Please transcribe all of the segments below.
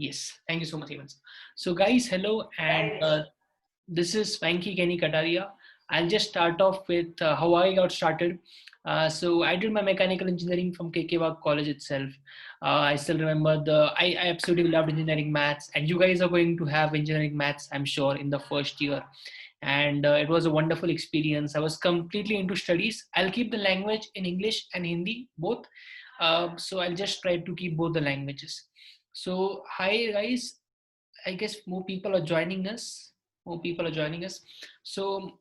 Yes, thank you so much, Evans. So, guys, hello, and this is Vanki Kenny Kataria. I'll just start off with how I got started. So, I did my mechanical engineering from KK Wagh College itself. I still remember I absolutely loved engineering maths, and you guys are going to have engineering maths, I'm sure, in the first year. And it was a wonderful experience. I was completely into studies. I'll keep the language in English and Hindi both. So, I'll just try to keep both the languages. So, hi guys. I guess more people are joining us. More people are joining us. So,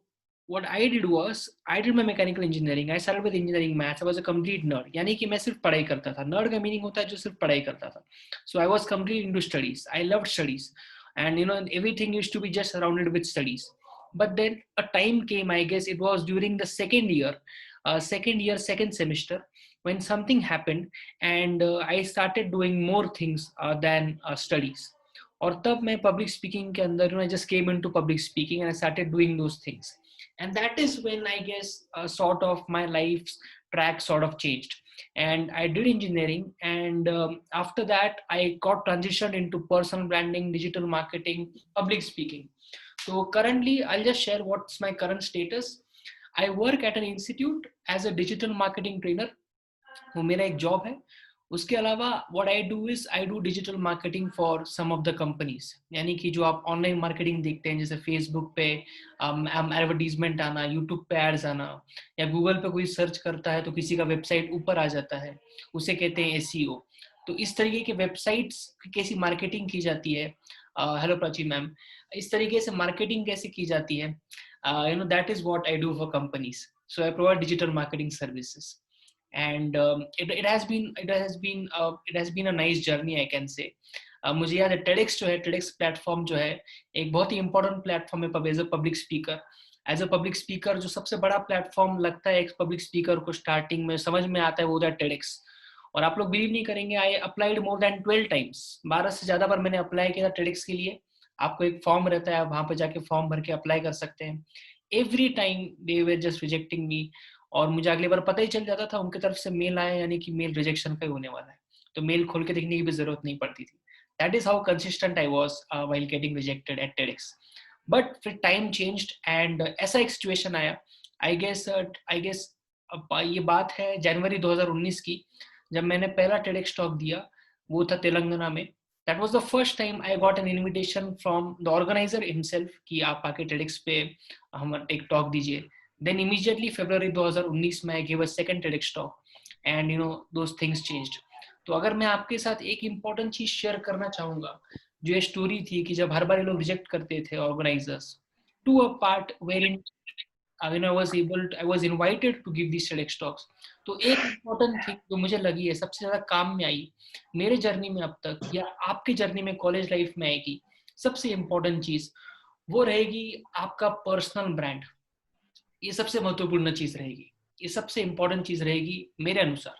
what I did was I did my mechanical engineering. I started with engineering maths. I was a complete nerd. यानी कि मैं सिर्फ पढ़ाई करता था. Nerd का meaning होता है जो सिर्फ पढ़ाई करता था. So I was completely into studies. I loved studies, and everything used to be just surrounded with studies. But then a time came. I guess it was during the second semester, when something happened, and I started doing more things than studies. और तब मैं public speaking के अंदर I just came into public speaking and I started doing those things and that is when I guess sort of my life's track sort of changed, and I did engineering, and after that I got transitioned into personal branding, digital marketing, public speaking. So currently I'll just share what's my current status. I work at an institute as a digital marketing trainer. वो मेरा एक job है. उसके अलावा what I do is I do digital marketing for some of the companies. यानी कि जो आप ऑनलाइन मार्केटिंग देखते हैं जैसे फेसबुक पे एडवर्टीजमेंट आना, यूट्यूब पे एड्स आना, या गूगल पे कोई सर्च करता है तो किसी का वेबसाइट ऊपर आ जाता है, उसे कहते हैं एसईओ. तो इस तरीके के वेबसाइट्स की कैसी मार्केटिंग की जाती है, हेलो प्राची मैम, इस तरीके से मार्केटिंग कैसे की जाती है, that is what I do for companies. So I provide digital marketing services. And it has been a nice journey, I can say. मुझे याद है TEDx जो है, TEDx प्लेटफॉर्म जो है एक बहुत ही इंपॉर्टेंट प्लेटफॉर्म है एज अ पब्लिक स्पीकर. जो सबसे बड़ा प्लेटफॉर्म लगता है एक पब्लिक स्पीकर को स्टार्टिंग में समझ में आता है वो है TEDx. और आप लोग बिलीव नहीं करेंगे, I applied more than 12 times. 12 से ज्यादा बार मैंने अप्लाई किया था TEDx के लिए. आपको एक फॉर्म रहता है, वहां पर जाके फॉर्म भर के अप्लाई कर सकते हैं. Every time they were just rejecting me, और मुझे अगली बार पता ही चल जाता था उनकी तरफ से मेल आया, यानी कि मेल रिजेक्शन का ही होने वाला है, तो मेल खोल के देखने की भी जरूरत नहीं पड़ती थी. That is how consistent I was while getting rejected at TEDx. But फिर टाइम चेंज्ड, एंड ऐसा एक सिचुएशन आया. आई गेस ये बात है जनवरी 2019 की, जब मैंने पहला TEDx टॉक दिया. वो था तेलंगाना में. That was the first time I got an invitation from the organiser himself कि आप आके TEDx पे हम एक टॉक दीजिए. Then immediately February 2019 में I gave a second TEDx talk, and those things changed. तो अगर मैं आपके साथ एक इम्पोर्टेंट चीज शेयर करना चाहूंगा, जो ये स्टोरी थी कि जब हर बार ये लोग रिजेक्ट करते थे organisers, to a part where in I was invited to give these TEDx talks. तो एक इम्पोर्टेंट थिंग जो मुझे लगी है सबसे ज्यादा काम में आई मेरे जर्नी में अब तक, या आपकी जर्नी में कॉलेज लाइफ में आएगी, सबसे इम्पोर्टेंट चीज वो रहेगी आपका पर्सनल ब्रांड. ये सबसे महत्वपूर्ण चीज रहेगी, ये सबसे इंपॉर्टेंट चीज रहेगी मेरे अनुसार.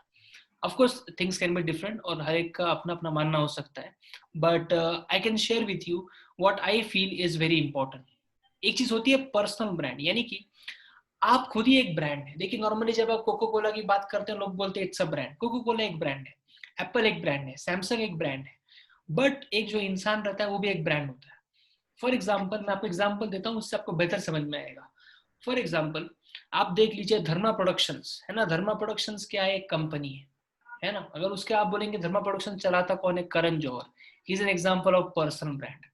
Of course things can be different और हर एक का अपना अपना मानना हो सकता है, but I can share with you what I feel is very important. एक चीज होती है पर्सनल ब्रांड, यानी कि आप खुद ही एक ब्रांड है. देखिए नॉर्मली जब आप कोको कोला की बात करते हैं लोग बोलते हैं it's a brand. Coca Cola एक ब्रांड है, एप्पल एक ब्रांड है, सैमसंग एक ब्रांड है, बट एक जो इंसान रहता है वो भी एक ब्रांड होता है. फॉर एग्जाम्पल मैं आपको एग्जाम्पल देता हूँ, उससे आपको बेहतर समझ में आएगा. फॉर एग्जाम्पल आप देख लीजिए धर्मा प्रोडक्शंस है ना. धर्मा प्रोडक्शंस क्या है, एक कंपनी है ना. अगर उसके आप बोलेंगे धर्मा प्रोडक्शन चलाता कौन है, Karan Johar. He is an example of personal brand.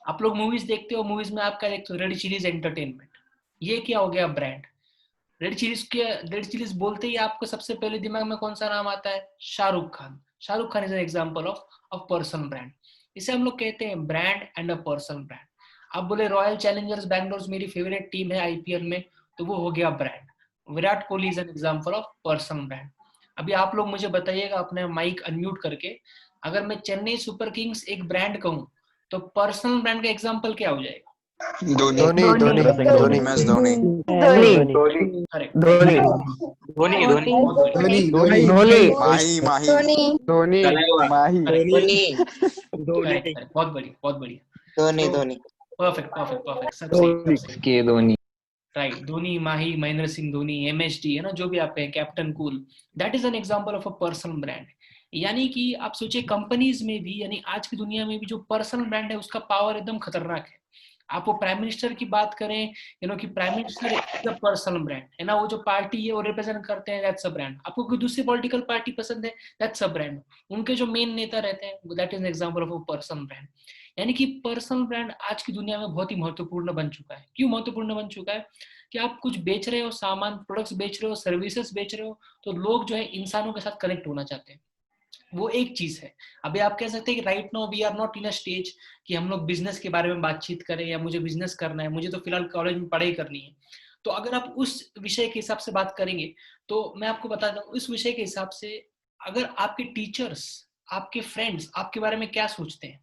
आप लोग मूवीज देखते हो, मूवीज में आपका देखते हो रेड चिलीज एंटरटेनमेंट, ये क्या हो गया ब्रांड. रेड चिलीज बोलते ही आपको सबसे पहले दिमाग में कौन सा नाम आता है, Shahrukh Khan. Shahrukh Khan is an example of personal brand. इसे हम लोग कहते हैं brand and a personal brand. आप बोले रॉयल चैलेंजर्स बैंगलोर मेरी फेवरेट टीम है आईपीएल में, तो वो हो गया brand. Virat Kohli is an example of personal brand. अभी आप लोग मुझे बताइएगा अपने माइक अनम्यूट करके, अगर मैं चेन्नई सुपर किंग्स एक ब्रांड कहूं तो पर्सनल ब्रांड का एग्जांपल क्या हो जाएगा. Dhoni Dhoni Dhoni MS Dhoni correct. धोनी धोनी धोनी माही धोनी माही बहुत बढ़िया. धोनी परफेक्ट सब सही. के धोनी राइट, धोनी, माही, महेंद्र सिंह धोनी, MSD है ना, जो भी आप कहें, captain cool, that is an example of a personal brand. यानी कि आप सोचिए कंपनीज में भी, यानी आज की दुनिया में भी जो पर्सनल ब्रांड है उसका पावर एकदम खतरनाक है। आप वो प्राइम मिनिस्टर की बात करें, कि prime minister is a personal brand है ना, वो जो पार्टी है वो रिप्रेजेंट करते हैं, दैट्स अ ब्रांड। आपको कोई दूसरी पॉलिटिकल पार्टी पसंद है, दैट्स अ ब्रांड। उनके जो मेन नेता रहते हैं, that is an example of a personal brand. यानी कि पर्सनल ब्रांड आज की दुनिया में बहुत ही महत्वपूर्ण बन चुका है। क्यों महत्वपूर्ण बन चुका है? कि आप कुछ बेच रहे हो, सामान प्रोडक्ट्स बेच रहे हो, सर्विसेज बेच रहे हो, तो लोग जो है इंसानों के साथ कनेक्ट होना चाहते हैं। वो एक चीज है। अभी आप कह सकते हैं कि right now we are not in a stage कि हम लोग बिजनेस के बारे में बातचीत करें, या मुझे बिजनेस करना है, मुझे तो फिलहाल कॉलेज में पढ़ाई करनी है। तो अगर आप उस विषय के हिसाब से बात करेंगे, तो मैं आपको बता दूं उस विषय के हिसाब से, अगर आपके टीचर्स, आपके फ्रेंड्स आपके बारे में क्या सोचते हैं,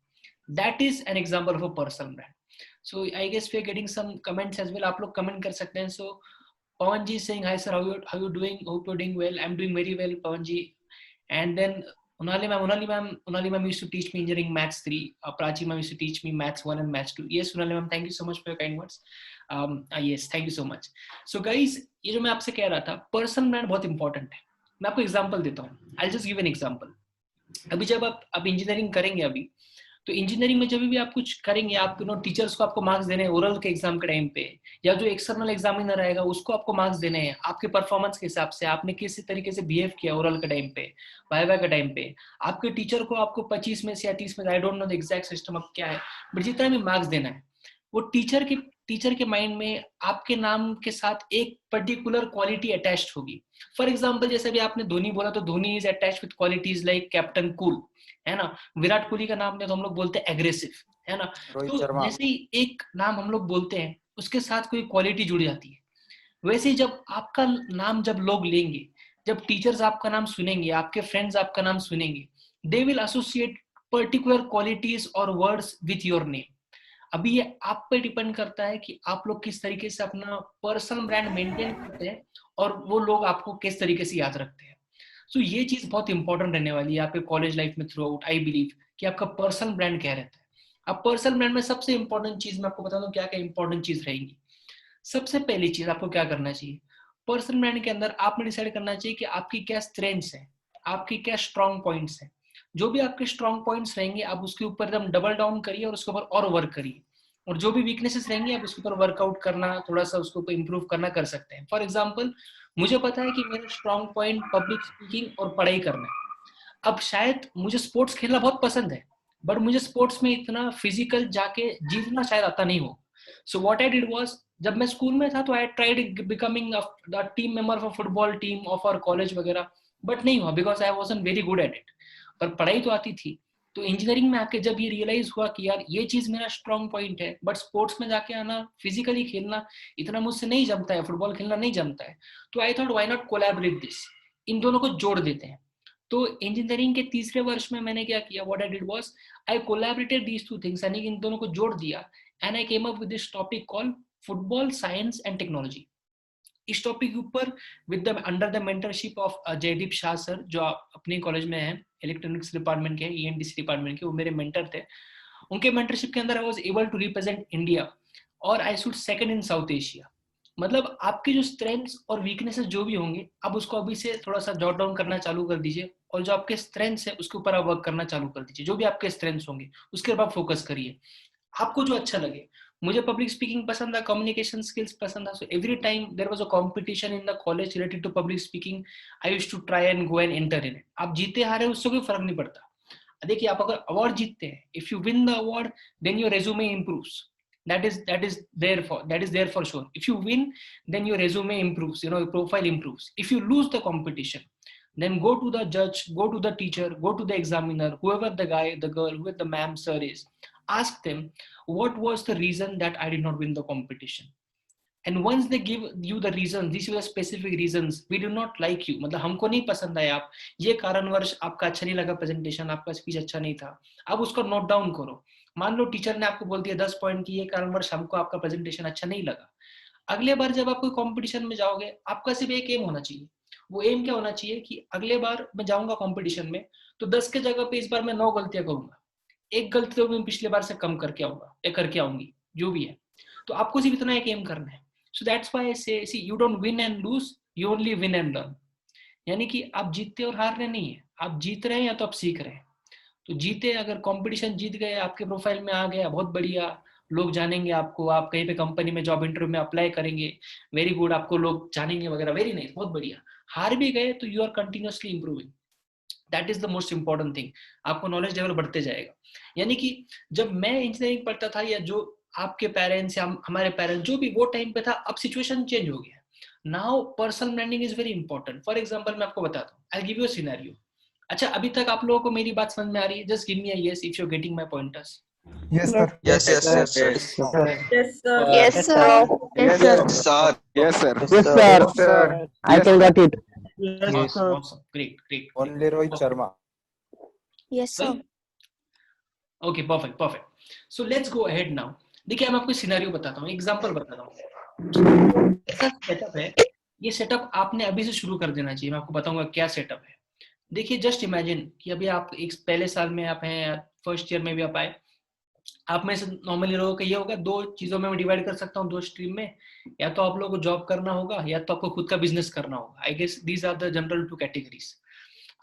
that is an example of a personal brand. So I guess we are getting some comments as well, आप लोग कमेंट कर सकते हैं। सो पवन जी saying hi sir, how you doing, hope you're doing well, I'm doing very well Pawan ji. And then Unali ma'am used to teach me engineering maths 3. Prachi ma'am used to teach me maths 1 and maths 2. Yes Unali ma'am, thank you so much for your kind words. Yes, thank you so much. So guys, ये जो मैं आपसे कह रहा था, personal brand बहुत important है। मैं आपको एग्जांपल देता हूँ, I just give an example. अभी जब आप इंजीनियरिंग करेंगे अभी, तो इंजीनियरिंग में जब भी आप कुछ करेंगे, आप टीचर्स को आपको मार्क्स देने हैं ओरल के एग्जाम के टाइम पे, या जो एक्सटर्नल एग्जामिनर रहेगा उसको आपको मार्क्स देने हैं आपके परफॉर्मेंस के हिसाब से, आपने किस तरीके से बिहेव किया ओरल के टाइम पे, वाइवा के टाइम पे। आपके टीचर को आपको 25 में से या 30 में, आई don't know the exact system अब क्या है, बट जितना भी मार्क्स देना है, वो टीचर के माइंड में आपके नाम के साथ एक पर्टिकुलर क्वालिटी अटैच्ड होगी। फॉर एग्जाम्पल, जैसे भी आपने धोनी बोला, तो Dhoni is attached with qualities like captain cool, है ना। विराट कोहली का नाम ले तो हम लोग बोलते हैं एग्रेसिव, है ना। रोहित तो शर्मा। जैसे ही एक नाम हम लोग बोलते हैं, उसके साथ कोई क्वालिटी जुड़ जाती है। वैसे ही जब आपका नाम जब लोग लेंगे, जब टीचर्स आपका नाम सुनेंगे, आपके फ्रेंड्स आपका नाम सुनेंगे, they will associate particular qualities और वर्ड्स विथ योर नेम। अभी ये आप पे डिपेंड करता है कि आप लोग किस तरीके से अपना पर्सनल ब्रांड मेंटेन करते हैं, और वो लोग आपको किस तरीके से याद रखते हैं। सो ये चीज बहुत इंपॉर्टेंट रहने वाली है आपके कॉलेज लाइफ में थ्रू आउट, आई बिलीव, कि आपका पर्सनल ब्रांड क्या रहता है। अब पर्सनल ब्रांड में सबसे इंपॉर्टेंट चीज मैं आपको बता दूं क्या क्या इंपॉर्टेंट चीज रहेगी। सबसे पहली चीज आपको क्या करना चाहिए, पर्सनल ब्रांड के अंदर आपने डिसाइड करना चाहिए कि आपकी क्या स्ट्रेंथ्स है, आपकी क्या स्ट्रॉन्ग पॉइंट्स है। जो भी आपके स्ट्रॉन्ग पॉइंट्स रहेंगे, आप उसके ऊपर एकदम डबल डाउन करिए और उसके ऊपर और वर्क करिए। और जो भी वीकनेसेस रहेंगी, आप उसके ऊपर वर्कआउट करना, थोड़ा सा उसके ऊपर इंप्रूव करना कर सकते हैं। फॉर एग्जाम्पल, मुझे पता है कि मेरा स्ट्रॉन्ग पॉइंट पब्लिक स्पीकिंग और पढ़ाई करना है। अब शायद मुझे स्पोर्ट्स खेलना बहुत पसंद है, बट मुझे स्पोर्ट्स में इतना फिजिकल जाके जीतना शायद आता नहीं हो। So what I did was, जब मैं स्कूल में था तो I tried becoming the team member of football team of our college वगैरह, बट नहीं हुआ because I wasn't very good at it. पर पढ़ाई तो आती थी। तो इंजीनियरिंग में आके जब ये रियलाइज हुआ कि यार ये चीज मेरा स्ट्रॉन्ग पॉइंट है, बट स्पोर्ट्स में जाके आना, फिजिकली खेलना इतना मुझसे नहीं जमता है, फुटबॉल खेलना नहीं जमता है। तो I thought why not collaborate this, इन दोनों को जोड़ देते हैं। तो इंजीनियरिंग के तीसरे वर्ष में मैंने क्या किया, what I did was, I collaborated these two things, यानी कि इन दोनों को जोड़ दिया। And I came up with this topic called football science and technology. इस टॉपिक के ऊपर with the under the mentorship of Jaydeep Shah sir, जो अपने कॉलेज में है, इलेक्ट्रॉनिक्स डिपार्टमेंट के, ईएनडीसी डिपार्टमेंट के, वो मेरे मेंटर थे। उनके मेंटरशिप के अंदर I was able to represent India, और I should second in south Asia. मतलब आपके जो स्ट्रेंथ्स और वीकनेसेस जो भी होंगे, आप उसको अभी से थोड़ा सा जॉट डाउन करना चालू कर दीजिए, और जो आपके स्ट्रेंथ्स है उसके ऊपर आप वर्क करना चालू कर दीजिए। जो भी आपके स्ट्रेंथ्स होंगे उसके ऊपर आप फोकस करिए, आपको जो अच्छा लगे। मुझे पब्लिक स्पीकिंग पसंद है, कम्युनिकेशन स्किल्स पसंद है, so every time there was a competition in the college related to public speaking, I used to try and go and enter in it. आप जीते हारे उससे कोई फर्क नहीं पड़ता। देखिए, आप अगर अवार्ड जीतते हैं, if you win the award, then your resume improves. That is there for sure. If you win, then your resume improves, your profile improves. If you lose the competition, then go to the judge, go to the teacher, go to the examiner, whoever the guy, the girl, whoever the ma'am, sir is. Ask them, what was the reason that I did not win the competition? And once they give you the reasons, these are the specific reasons, we do not like you, मतलब हमको नहीं पसंद आया आप, ये कारणवश आपका अच्छा नहीं लगा प्रेजेंटेशन, आपका स्पीच अच्छा नहीं था, अब उसको नोट डाउन करो। मान लो टीचर ने आपको बोल दिया 10 पॉइंट की, ये कारणवश हमको आपका प्रेजेंटेशन अच्छा नहीं लगा। अगले बार जब आप कोई कंपटीशन में जाओगे, आपका सिर्फ एक एम होना चाहिए। वो एम क्या होना चाहिए कि अगले बार मैं जाऊंगा कंपटीशन में, तो 10 के जगह पे इस बार मैं 9 गलतियां करूंगा, एक गलती तो मैं पिछले बार से कम करके आऊंगा या करके आऊंगी, जो भी है। तो आपको सिर्फ इतना एक एम करना है। So that's why I say, see, you don't win and lose, you only win and learn. यानी कि आप जीतते और हारने नहीं है, आप जीत रहे हैं या तो आप सीख रहे हैं। तो जीते, अगर कंपटीशन जीत गए, आपके प्रोफाइल में आ गया, बहुत बढ़िया, लोग जानेंगे आपको, आप कहीं पे कंपनी में जॉब इंटरव्यू में अप्लाई करेंगे, वेरी गुड, आपको लोग जानेंगे वगैरह, वेरी नाइस, बहुत बढ़िया। हार भी गए तो you are continuously improving, that is the most important thing. आपको नॉलेज लेवल बढ़ते जाएगा। यानी कि जब मैं इंजीनियरिंग पढ़ता था, या जो आपके पेरेंट्स या हमारे पेरेंट्स जो भी वो टाइम पे था, अब सिचुएशन चेंज हो गया। Now personal branding is very important. For example मैं आपको बताता हूँ, I give you a scenario. अच्छा, अभी तक आप लोगों को मेरी बात समझ में आ रही है? Just give me a yes if you are getting my pointers. Yes, sir. Yes, yes, Sir. yes, sir. Yes, sir. Yes, sir. Yes, sir. Yes, sir. Yes, sir. Yes, sir. Yes, sir. Yes, sir. I Yes, can sir. get it. Yes, Awesome, sir. awesome, great, great, great. Only Rohit Okay. Sharma. Yes, sir. Okay, perfect perfect. So let's go ahead now. देखिए, मैं आपको scenario बताता हूँ, example बताता हूँ। ऐसा setup है, ये सेटअप आपने अभी से शुरू कर देना चाहिए। मैं आपको बताऊंगा क्या सेटअप है। देखिए, जस्ट इमेजिन कि अभी आप एक पहले साल में आप हैं, फर्स्ट ईयर में भी आप आए। आप में से नॉर्मली लोगों का ये होगा, दो चीजों में मैं डिवाइड कर सकता हूँ, दो स्ट्रीम में। या तो आप लोगों को जॉब करना होगा, या तो आपको खुद का बिजनेस करना होगा। I guess these are the general two categories.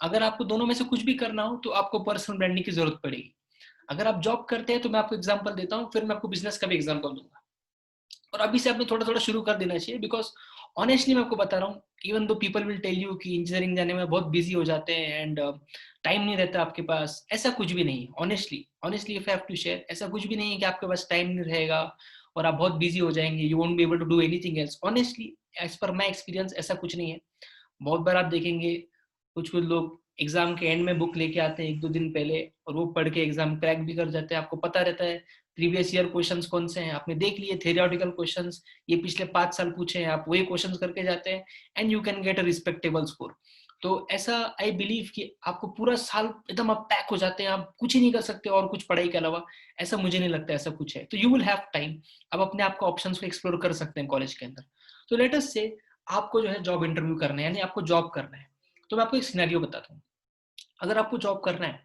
अगर आपको दोनों में से कुछ भी करना हो तो आपको पर्सनल ब्रांडिंग की जरूरत पड़ेगी। अगर आप जॉब करते हैं तो मैं आपको एग्जांपल देता हूँ, फिर मैं आपको बिजनेस का भी एग्जांपल दूंगा। और अभी से आपने थोड़ा थोड़ा शुरू कर देना चाहिए, बिकॉज ऑनेस्टली मैं आपको बता रहा हूँ, even though people will tell you कि इंजीनियरिंग जाने में बहुत बिजी हो जाते हैं एंड टाइम नहीं रहता आपके पास। ऐसा कुछ भी नहीं है। Honestly honestly if I have to share, ऐसा कुछ भी नहीं है कि आपके पास टाइम नहीं रहेगा और आप बहुत बिजी हो जाएंगे, you won't be able to do anything else. Honestly as per my experience ऐसा कुछ नहीं है। बहुत बार आप देखेंगे कुछ कुछ लोग एग्जाम के एंड में बुक लेके आते हैं एक दो दिन पहले, और वो पढ़ के एग्जाम क्रैक भी कर जाते हैं। आपको पता रहता है प्रीवियस ईयर क्वेश्चंस कौन से हैं, आपने देख लिए थियोरेटिकल क्वेश्चंस, ये पिछले 5 साल पूछे हैं, आप वही क्वेश्चंस करके जाते हैं and you can get a respectable score. तो ऐसा आई बिलीव कि आपको पूरा साल एकदम आप पैक हो जाते हैं, आप कुछ ही नहीं कर सकते और कुछ पढ़ाई के अलावा, ऐसा मुझे नहीं लगता ऐसा कुछ है। तो यू विल हैव टाइम, आप अपने आप को ऑप्शंस को एक्सप्लोर कर सकते हैं कॉलेज के अंदर। तो लेट अस से आपको जो है जॉब इंटरव्यू करना है, यानी आपको जॉब करना है। तो मैं आपको एक सिनेरियो बताता हूँ। अगर आपको जॉब करना है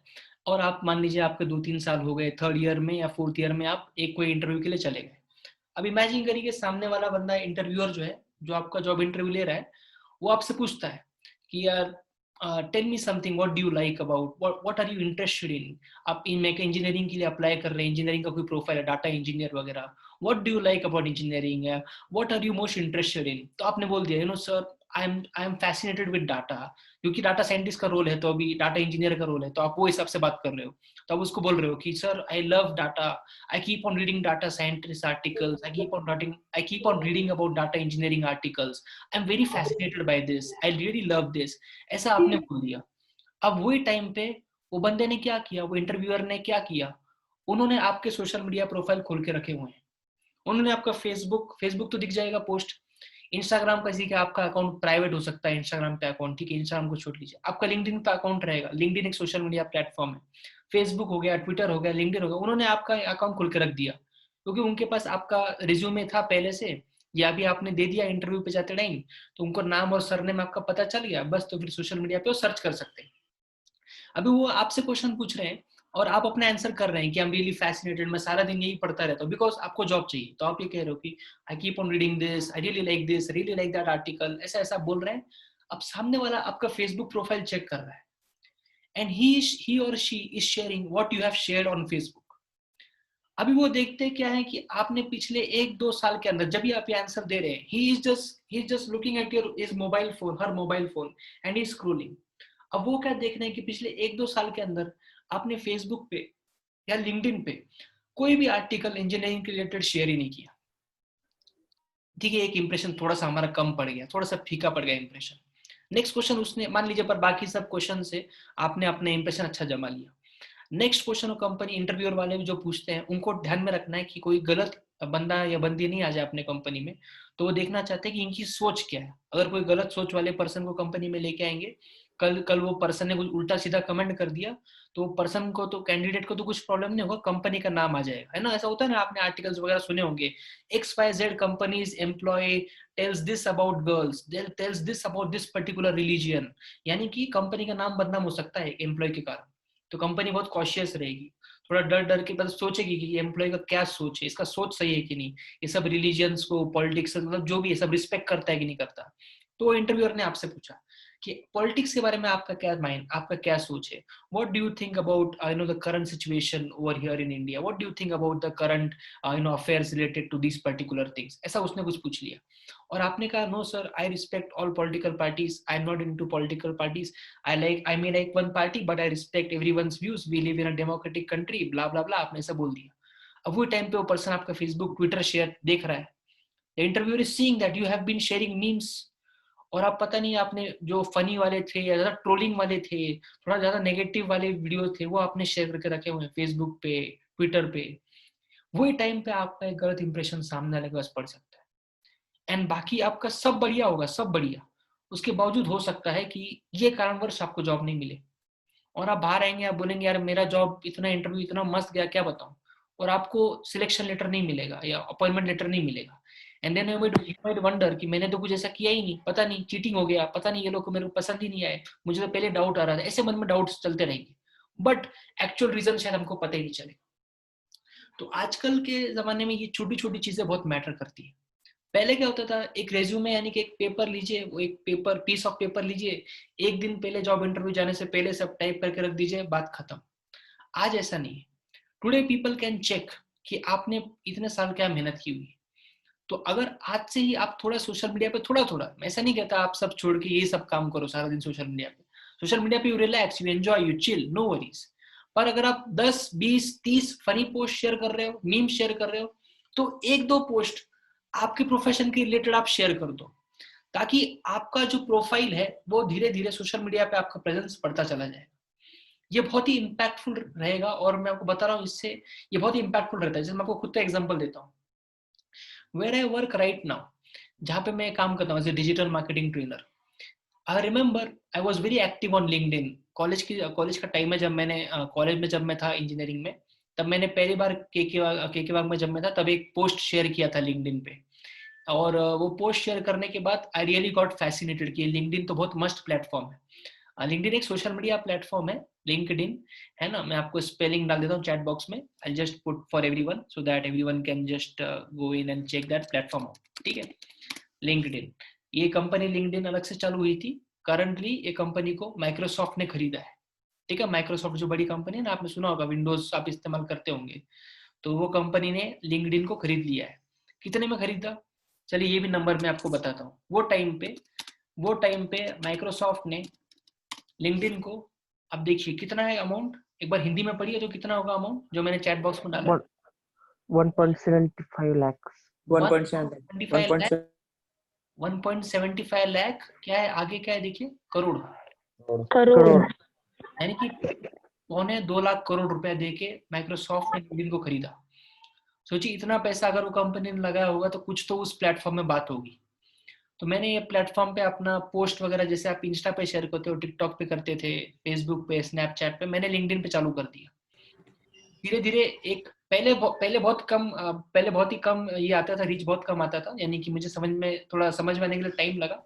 और आप मान लीजिए आपके 2-3 साल हो गए, थर्ड ईयर में या फोर्थ ईयर में आप एक कोई इंटरव्यू के लिए चले गए। अब इमेजिन करिए कि सामने वाला बंदा, इंटरव्यूअर जो है, जो आपका जॉब इंटरव्यू ले रहा है, वो आपसे पूछता है कि यार tell me something, what do you like about, what are you interested in. आप इंजीनियरिंग के लिए अप्लाई कर रहे हैं, इंजीनियरिंग का कोई प्रोफाइल है, डाटा इंजीनियर वगैरह, what do you like about engineering, what are you most interested in. तो आपने बोल दिया, you know sir, I am fascinated with data, क्योंकि डाटा साइंटिस्ट का रोल है, तो अभी डाटा इंजीनियर का रोल है, तो आप वो हिसाब से बात कर रहे हो। तो आप उसको बोल रहे हो कि sir I love data, I keep on reading data scientist articles. I keep on reading about data engineering articles. I'm very fascinated by this. I really love this. ऐसा आपने बोल दिया। अब वही टाइम पे वो बंदे ने क्या किया, वो इंटरव्यूअर ने क्या किया, उन्होंने आपके सोशल मीडिया प्रोफाइल खोल के रखे हुए हैं। उन्होंने आपका फेसबुक तो दिख जाएगा पोस्ट, इंस्टाग्राम का का आपका अकाउंट प्राइवेट हो सकता है, इंस्टाग्राम पे अकाउंट, ठीक है, इंस्टाग्राम को छोड़ लीजिए, आपका लिंक्डइन पे अकाउंट रहेगा। लिंक्डइन एक सोशल मीडिया प्लेटफॉर्म है। फेसबुक हो गया, ट्विटर हो गया, लिंक्डइन हो गया, उन्होंने आपका अकाउंट खोल के रख दिया, क्योंकि उनके पास आपका रिज्यूमे था पहले से, या भी आपने दे दिया इंटरव्यू पे जाते टाइम, तो उनको नाम और सरनेम आपका पता चल गया बस। तो फिर सोशल मीडिया पे वो सर्च कर सकते हैं। अभी वो आपसे क्वेश्चन पूछ रहे हैं और आप अपना आंसर कर रहे हैं कि आई एम रियली फैसिनेटेड, मैं सारा दिन यही पढ़ता रहता हूँ, बिकॉज आपको जॉब चाहिए। तो आप ये कह रहे हो कि I keep on reading this, I really like this, really like that article, ऐसा ऐसा बोल रहे हैं। अब सामने वाला आपका फेसबुक प्रोफाइल चेक कर रहा है एंड ही और she is sharing what you have shared on Facebook. अभी वो देखते क्या है कि आपने पिछले 1-2 साल के अंदर, जब भी आप ये आंसर दे रहे हैं, he is just looking at your is mobile phone, her mobile phone, and he scrolling. अब वो क्या देख रहे हैं कि पिछले 1-2 साल के अंदर आपने फेसबुक पे या लिंक्डइन पे कोई भी आर्टिकल इंजीनियरिंग के रिलेटेड शेयर ही नहीं किया। ठीक है, एक इंप्रेशन थोड़ा सा हमारा कम पड़ गया, थोड़ा सा फीका पड़ गया इंप्रेशन। नेक्स्ट क्वेश्चन उसने मान लीजिए, पर बाकी सब क्वेश्चन से आपने अपने इंप्रेशन अच्छा जमा लिया। नेक्स्ट क्वेश्चन कंपनी इंटरव्यूअर वाले जो पूछते हैं, उनको ध्यान में रखना है कि कोई गलत बंदा या बंदी नहीं आ जाए अपने कंपनी में। तो वो देखना चाहते हैं कि इनकी सोच क्या है। अगर कोई गलत सोच वाले पर्सन को कंपनी में लेके आएंगे, कल वो पर्सन ने कुछ उल्टा सीधा कमेंट कर दिया, तो पर्सन को तो, कैंडिडेट को तो कुछ प्रॉब्लम नहीं होगा, कंपनी का नाम आ जाएगा, है ना। ऐसा होता है ना, आपने आर्टिकल्स वगैरह सुने होंगे, XYZ companies employ tells this about girls, tells this about this particular religion. यानी कि कंपनी का नाम बदनाम हो सकता है एम्प्लॉय के कारण। तो कंपनी बहुत कॉशियस रहेगी, थोड़ा डर डर के मतलब सोचेगी कि ये एम्प्लॉय का क्या सोच है, इसका सोच सही है कि नहीं, ये सब रिलीजियंस को, पॉलिटिक्स, मतलब जो भी है सब रिस्पेक्ट करता है कि नहीं करता। तो इंटरव्यूअर ने आपसे पूछा कि पॉलिटिक्स के बारे में आपका क्या माइंड, आपका क्या सोच है. What do you think about the current situation over here in India. What do you think about the current affairs related to this particular things. ऐसा उसने कुछ पूछ लिया और आपने कहा no sir, I respect all political parties, I am not into political parties, I may like one party but I respect everyone's views, we live in a democratic country, blah blah blah. आपने ऐसा बोल दिया. अब वो time पे वो person आपका Facebook Twitter share देख रहा है. The interviewer is seeing that you have been sharing memes, और आप पता नहीं आपने जो फनी वाले थे या ज्यादा ट्रोलिंग वाले थे, थोड़ा ज्यादा नेगेटिव वाले वीडियो थे, वो आपने शेयर करके रखे हुए हैं फेसबुक पे, ट्विटर पे. वही टाइम पे आपका एक गलत इंप्रेशन सामने वाले के पास पड़ सकता है. एंड बाकी आपका सब बढ़िया होगा, सब बढ़िया, उसके बावजूद हो सकता है कि ये कारणवश आपको जॉब नहीं मिले. और आप बाहर आएंगे, आप बोलेंगे यार मेरा जॉब इतना इंटरव्यू इतना मस्त गया, क्या बताऊं, और आपको सिलेक्शन लेटर नहीं मिलेगा या अपॉइंटमेंट लेटर नहीं मिलेगा. And then you might wonder कि मैंने तो कुछ ऐसा किया ही नहीं, पता नहीं चीटिंग हो गया, पता नहीं ये लोग को मेरे को पसंद ही नहीं आए, मुझे तो पहले डाउट आ रहा था. ऐसे मन में डाउट्स चलते रहेंगे, बट एक्चुअल रीजन शायद हमको पता ही नहीं चले. तो आजकल के जमाने में ये छोटी छोटी चीजें बहुत मैटर करती है. पहले क्या होता था, एक रेज्यूमे यानी कि एक पेपर लीजिए, वो एक पेपर पीस ऑफ पेपर लीजिए, एक दिन पहले जॉब इंटरव्यू जाने से पहले सब टाइप करके रख दीजिए, बात खत्म. आज ऐसा नहीं है. टुडे पीपल कैन चेक कि आपने इतने साल क्या मेहनत की हुई. तो अगर आज से ही आप थोड़ा सोशल मीडिया पे थोड़ा थोड़ा, मैं ऐसा नहीं कहता आप सब छोड़ के ये सब काम करो सारा दिन सोशल मीडिया पे. सोशल मीडिया पे you relax, you enjoy, you chill, no worries. पर अगर आप 10 20 30 फनी पोस्ट शेयर कर रहे हो, मीम शेयर कर रहे हो, तो एक दो पोस्ट आपके प्रोफेशन के रिलेटेड आप शेयर कर दो, ताकि आपका जो प्रोफाइल है वो धीरे धीरे सोशल मीडिया पे आपका प्रेजेंस बढ़ता चला जाए. ये बहुत ही इंपैक्टफुल रहेगा, और मैं आपको बता रहा हूँ इससे ये बहुत ही इंपैक्टफुल रहता है. जैसे मैं आपको खुद का एग्जांपल देता हूँ. Where I work right now, जहाँ पे मैं काम करता हूँ as a digital marketing trainer. I remember I was very active on LinkedIn. College का टाइम है, जब मैंने कॉलेज में जब मैं था इंजीनियरिंग में, तब मैंने पहली बार के बाग में जब मैं था तब एक पोस्ट शेयर किया था लिंक्डइन पे. और वो पोस्ट शेयर करने के बाद आई रियली गॉट फैसिनेटेड कि लिंक्डइन तो बहुत मस्त प्लेटफॉर्म है. लिंक्डइन एक सोशल मीडिया प्लेटफॉर्म है, लिंक्डइन है ना. मैं आपको स्पेलिंग डाल देता हूँ चैट बॉक्स में. I just put for everyone so that everyone can just go in and check that platform out. ठीक है, लिंक्डइन. ये कंपनी लिंक्डइन अलग से चालू हुई थी. करंटली ये कंपनी को माइक्रोसॉफ्ट ने खरीदा है. ठीक है, माइक्रोसॉफ्ट जो बड़ी कंपनी है ना, आपने सुना होगा, विंडोज आप इस्तेमाल करते होंगे, तो वो कंपनी ने लिंक्डइन को खरीद लिया है. कितने में खरीदा, चलिए ये भी नंबर मैं आपको बताता हूँ. वो टाइम पे माइक्रोसॉफ्ट ने लिंक्डइन को, अब देखिए कितना है अमाउंट, एक बार हिंदी में पढ़िए तो कितना होगा अमाउंट जो मैंने चैट बॉक्स में डाला. 1.75 lakhs. 1.75 लाख. 1.75 लाख क्या है, आगे क्या है देखिए, करोड़. करोड़. यानी कि 1.25 करोड़ रुपया देके माइक्रोसॉफ्ट ने लिंक्डइन को खरीदा. सोचिए इतना पैसा अगर वो कंपनी ने लगाया होगा तो कुछ तो उस प्लेटफॉर्म में बात होगी. तो मैंने ये प्लेटफॉर्म पे अपना पोस्ट वगैरह जैसे आप इंस्टा पे शेयर करते हो, टिकटॉक पे करते थे, फेसबुक पे, स्नैपचैट पे, मैंने लिंक्डइन पे चालू कर दिया. धीरे धीरे एक पहले बहुत ही कम ये आता था, रीच बहुत कम आता था, यानी कि मुझे समझ में आने के लिए टाइम लगा.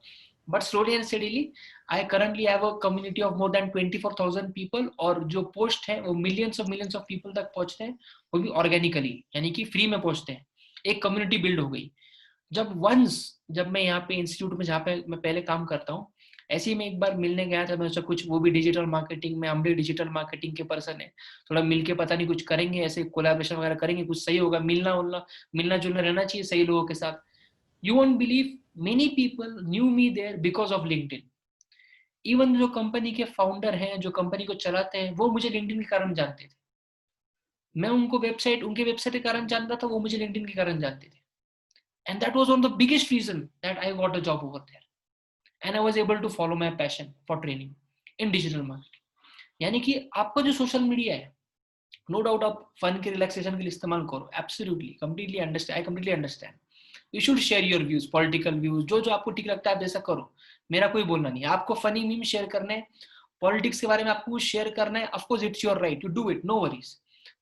But slowly and steadily I currently have a community of more than 24,000 people. और जो पोस्ट है वो मिलियंस ऑफ पीपल तक पहुंचते हैं, वो भी ऑर्गेनिकली, यानी कि फ्री में पहुंचते हैं. एक कम्युनिटी बिल्ड हो गई. जब मैं यहाँ पे इंस्टीट्यूट में जहाँ पे मैं पहले काम करता हूँ, ऐसे ही मैं एक बार मिलने गया था, मैं सोचा कुछ, वो भी डिजिटल मार्केटिंग में, हम भी डिजिटल मार्केटिंग के पर्सन है, थोड़ा मिलके पता नहीं कुछ करेंगे, ऐसे कोलैबोरेशन वगैरह करेंगे, कुछ सही होगा, मिलना जुलना रहना चाहिए सही लोगों के साथ. You won't believe, many people knew me there because of LinkedIn. Even जो कंपनी के फाउंडर हैं, जो कंपनी को चलाते हैं, वो मुझे लिंक्डइन के कारण जानते थे. मैं उनके वेबसाइट के कारण जानता था, वो मुझे लिंक्डइन के कारण जानते थे. And that was one of the biggest reason that I got a job over there. And I was able to follow my passion for training in digital marketing. यानी कि आपका जो सोशल मीडिया है, no doubt आप fun के relaxation के लिए इस्तेमाल करो, absolutely, completely understand, I completely understand. You should share your views, political views, जो आपको ठीक लगता है आप जैसा करो, मेरा कोई बोलना नहीं. आपको फनी मीम शेयर करना है, पॉलिटिक्स के बारे में आपको कुछ शेयर करना है, of course it's your right, you do it, no worries.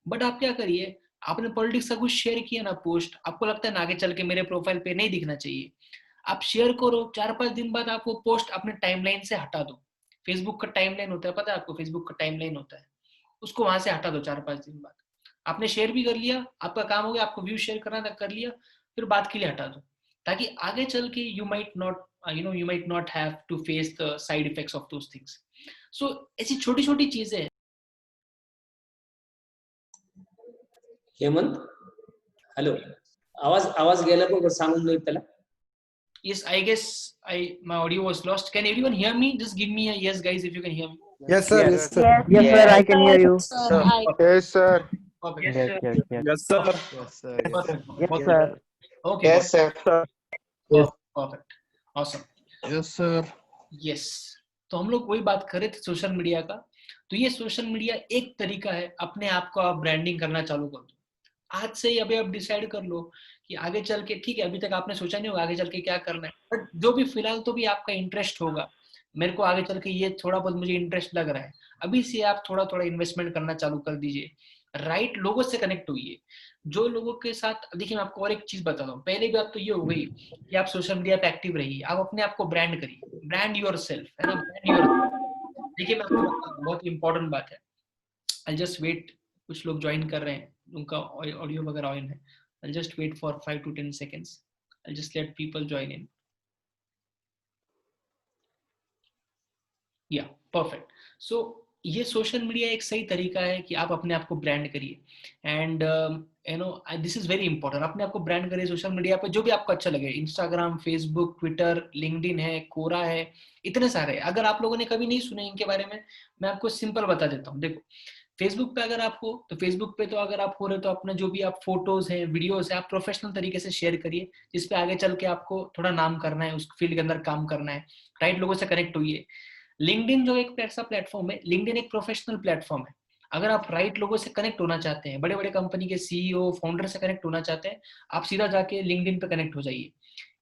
But आप क्या करिए, आपने पॉलिटिक्स का कुछ शेयर किया ना पोस्ट, आपको लगता है ना आगे चल के मेरे प्रोफाइल पे नहीं दिखना चाहिए, आप शेयर करो, 4-5 दिन बाद आप वो पोस्ट अपने टाइमलाइन से हटा दो. फेसबुक का टाइमलाइन होता है, पता है आपको, फेसबुक का टाइमलाइन होता है, उसको वहां से हटा दो. 4-5 दिन बाद आपने शेयर भी कर लिया, आपका काम हो गया, आपको व्यू शेयर करना था कर लिया, फिर बात के लिए हटा दो, ताकि आगे चल के you might not you might not have to face the side effects of those things. So ऐसी छोटी छोटी चीजें हैं. हेमंत हॅलो आवाज गेला पण सांगून नाही त्याला. Yes, I guess my audio was lost. Can everyone hear me? Just give me a yes, guys, if you can hear me. Yes, sir. Yes. Yes, sir. Yes, sir, I can hear you. Sir, I Yes, sir. Perfect. Yes, yes, yes. Yes, sir. Yes, sir. Perfect. Yes, Perfect. sir. Okay. Yes, sir. Perfect. Awesome. Yes, sir. Yes. तो हम लोग वही बात कर रहे थे social media का. तो ये सोशल मीडिया एक तरीका है, अपने आप को आप ब्रांडिंग करना चालू कर दो. आज से ही अभी आप डिसाइड कर लो कि आगे चल के, ठीक है अभी तक आपने सोचा नहीं होगा आगे चल के क्या करना है, बट जो भी फिलहाल तो भी आपका इंटरेस्ट होगा, मेरे को आगे चल के ये थोड़ा बहुत मुझे इंटरेस्ट लग रहा है, अभी से आप थोड़ा थोड़ा इन्वेस्टमेंट करना चालू कर दीजिए. राइट लोगों से कनेक्ट होइए. जो लोगों के साथ, देखिए मैं आपको और एक चीज बताता हूँ. पहले बात तो ये हो गई कि आप सोशल मीडिया पे एक्टिव रहिए, आप अपने आप को ब्रांड करिए, ब्रांड योरसेल्फ, है ना, ब्रांड योरसेल्फ. देखिए मैं आपको बताता हूँ, बहुत इंपॉर्टेंट बात है. आई जस्ट वेट, कुछ लोग ज्वाइन कर रहे हैं, उनका ऑडियो वगैरह ऑन है. I just wait for 5 to 10 seconds. I just let people join in. या परफेक्ट. सो ये सोशल मीडिया एक सही तरीका है कि आप अपने आप को ब्रांड करिए. And this is very important. अपने आप को ब्रांड करिए सोशल मीडिया पे, जो भी आपको अच्छा लगे. इंस्टाग्राम, फेसबुक, ट्विटर, लिंक्डइन है, कोरा है, इतने सारे. अगर आप लोगों ने कभी नहीं सुने इनके बारे में, मैं आपको सिंपल बता देता हूँ. देखो फेसबुक पे अगर आप हो तो फेसबुक पे तो अगर आप हो रहे तो अपने जो भी आप फोटोज हैं, वीडियोस है, आप प्रोफेशनल तरीके से शेयर करिए, जिसपे आगे चल के आपको थोड़ा नाम करना है, उस फील्ड के अंदर काम करना है. राइट लोगों से कनेक्ट होइए. लिंक्डइन जो एक ऐसा प्लेटफॉर्म है, लिंक्डइन एक प्रोफेशनल प्लेटफॉर्म है. अगर आप राइट लोगों से कनेक्ट होना चाहते हैं, बड़े बड़े कंपनी के सीईओ, फाउंडर से कनेक्ट होना चाहते हैं, आप सीधा जाके लिंक्डइन पे कनेक्ट हो जाइए.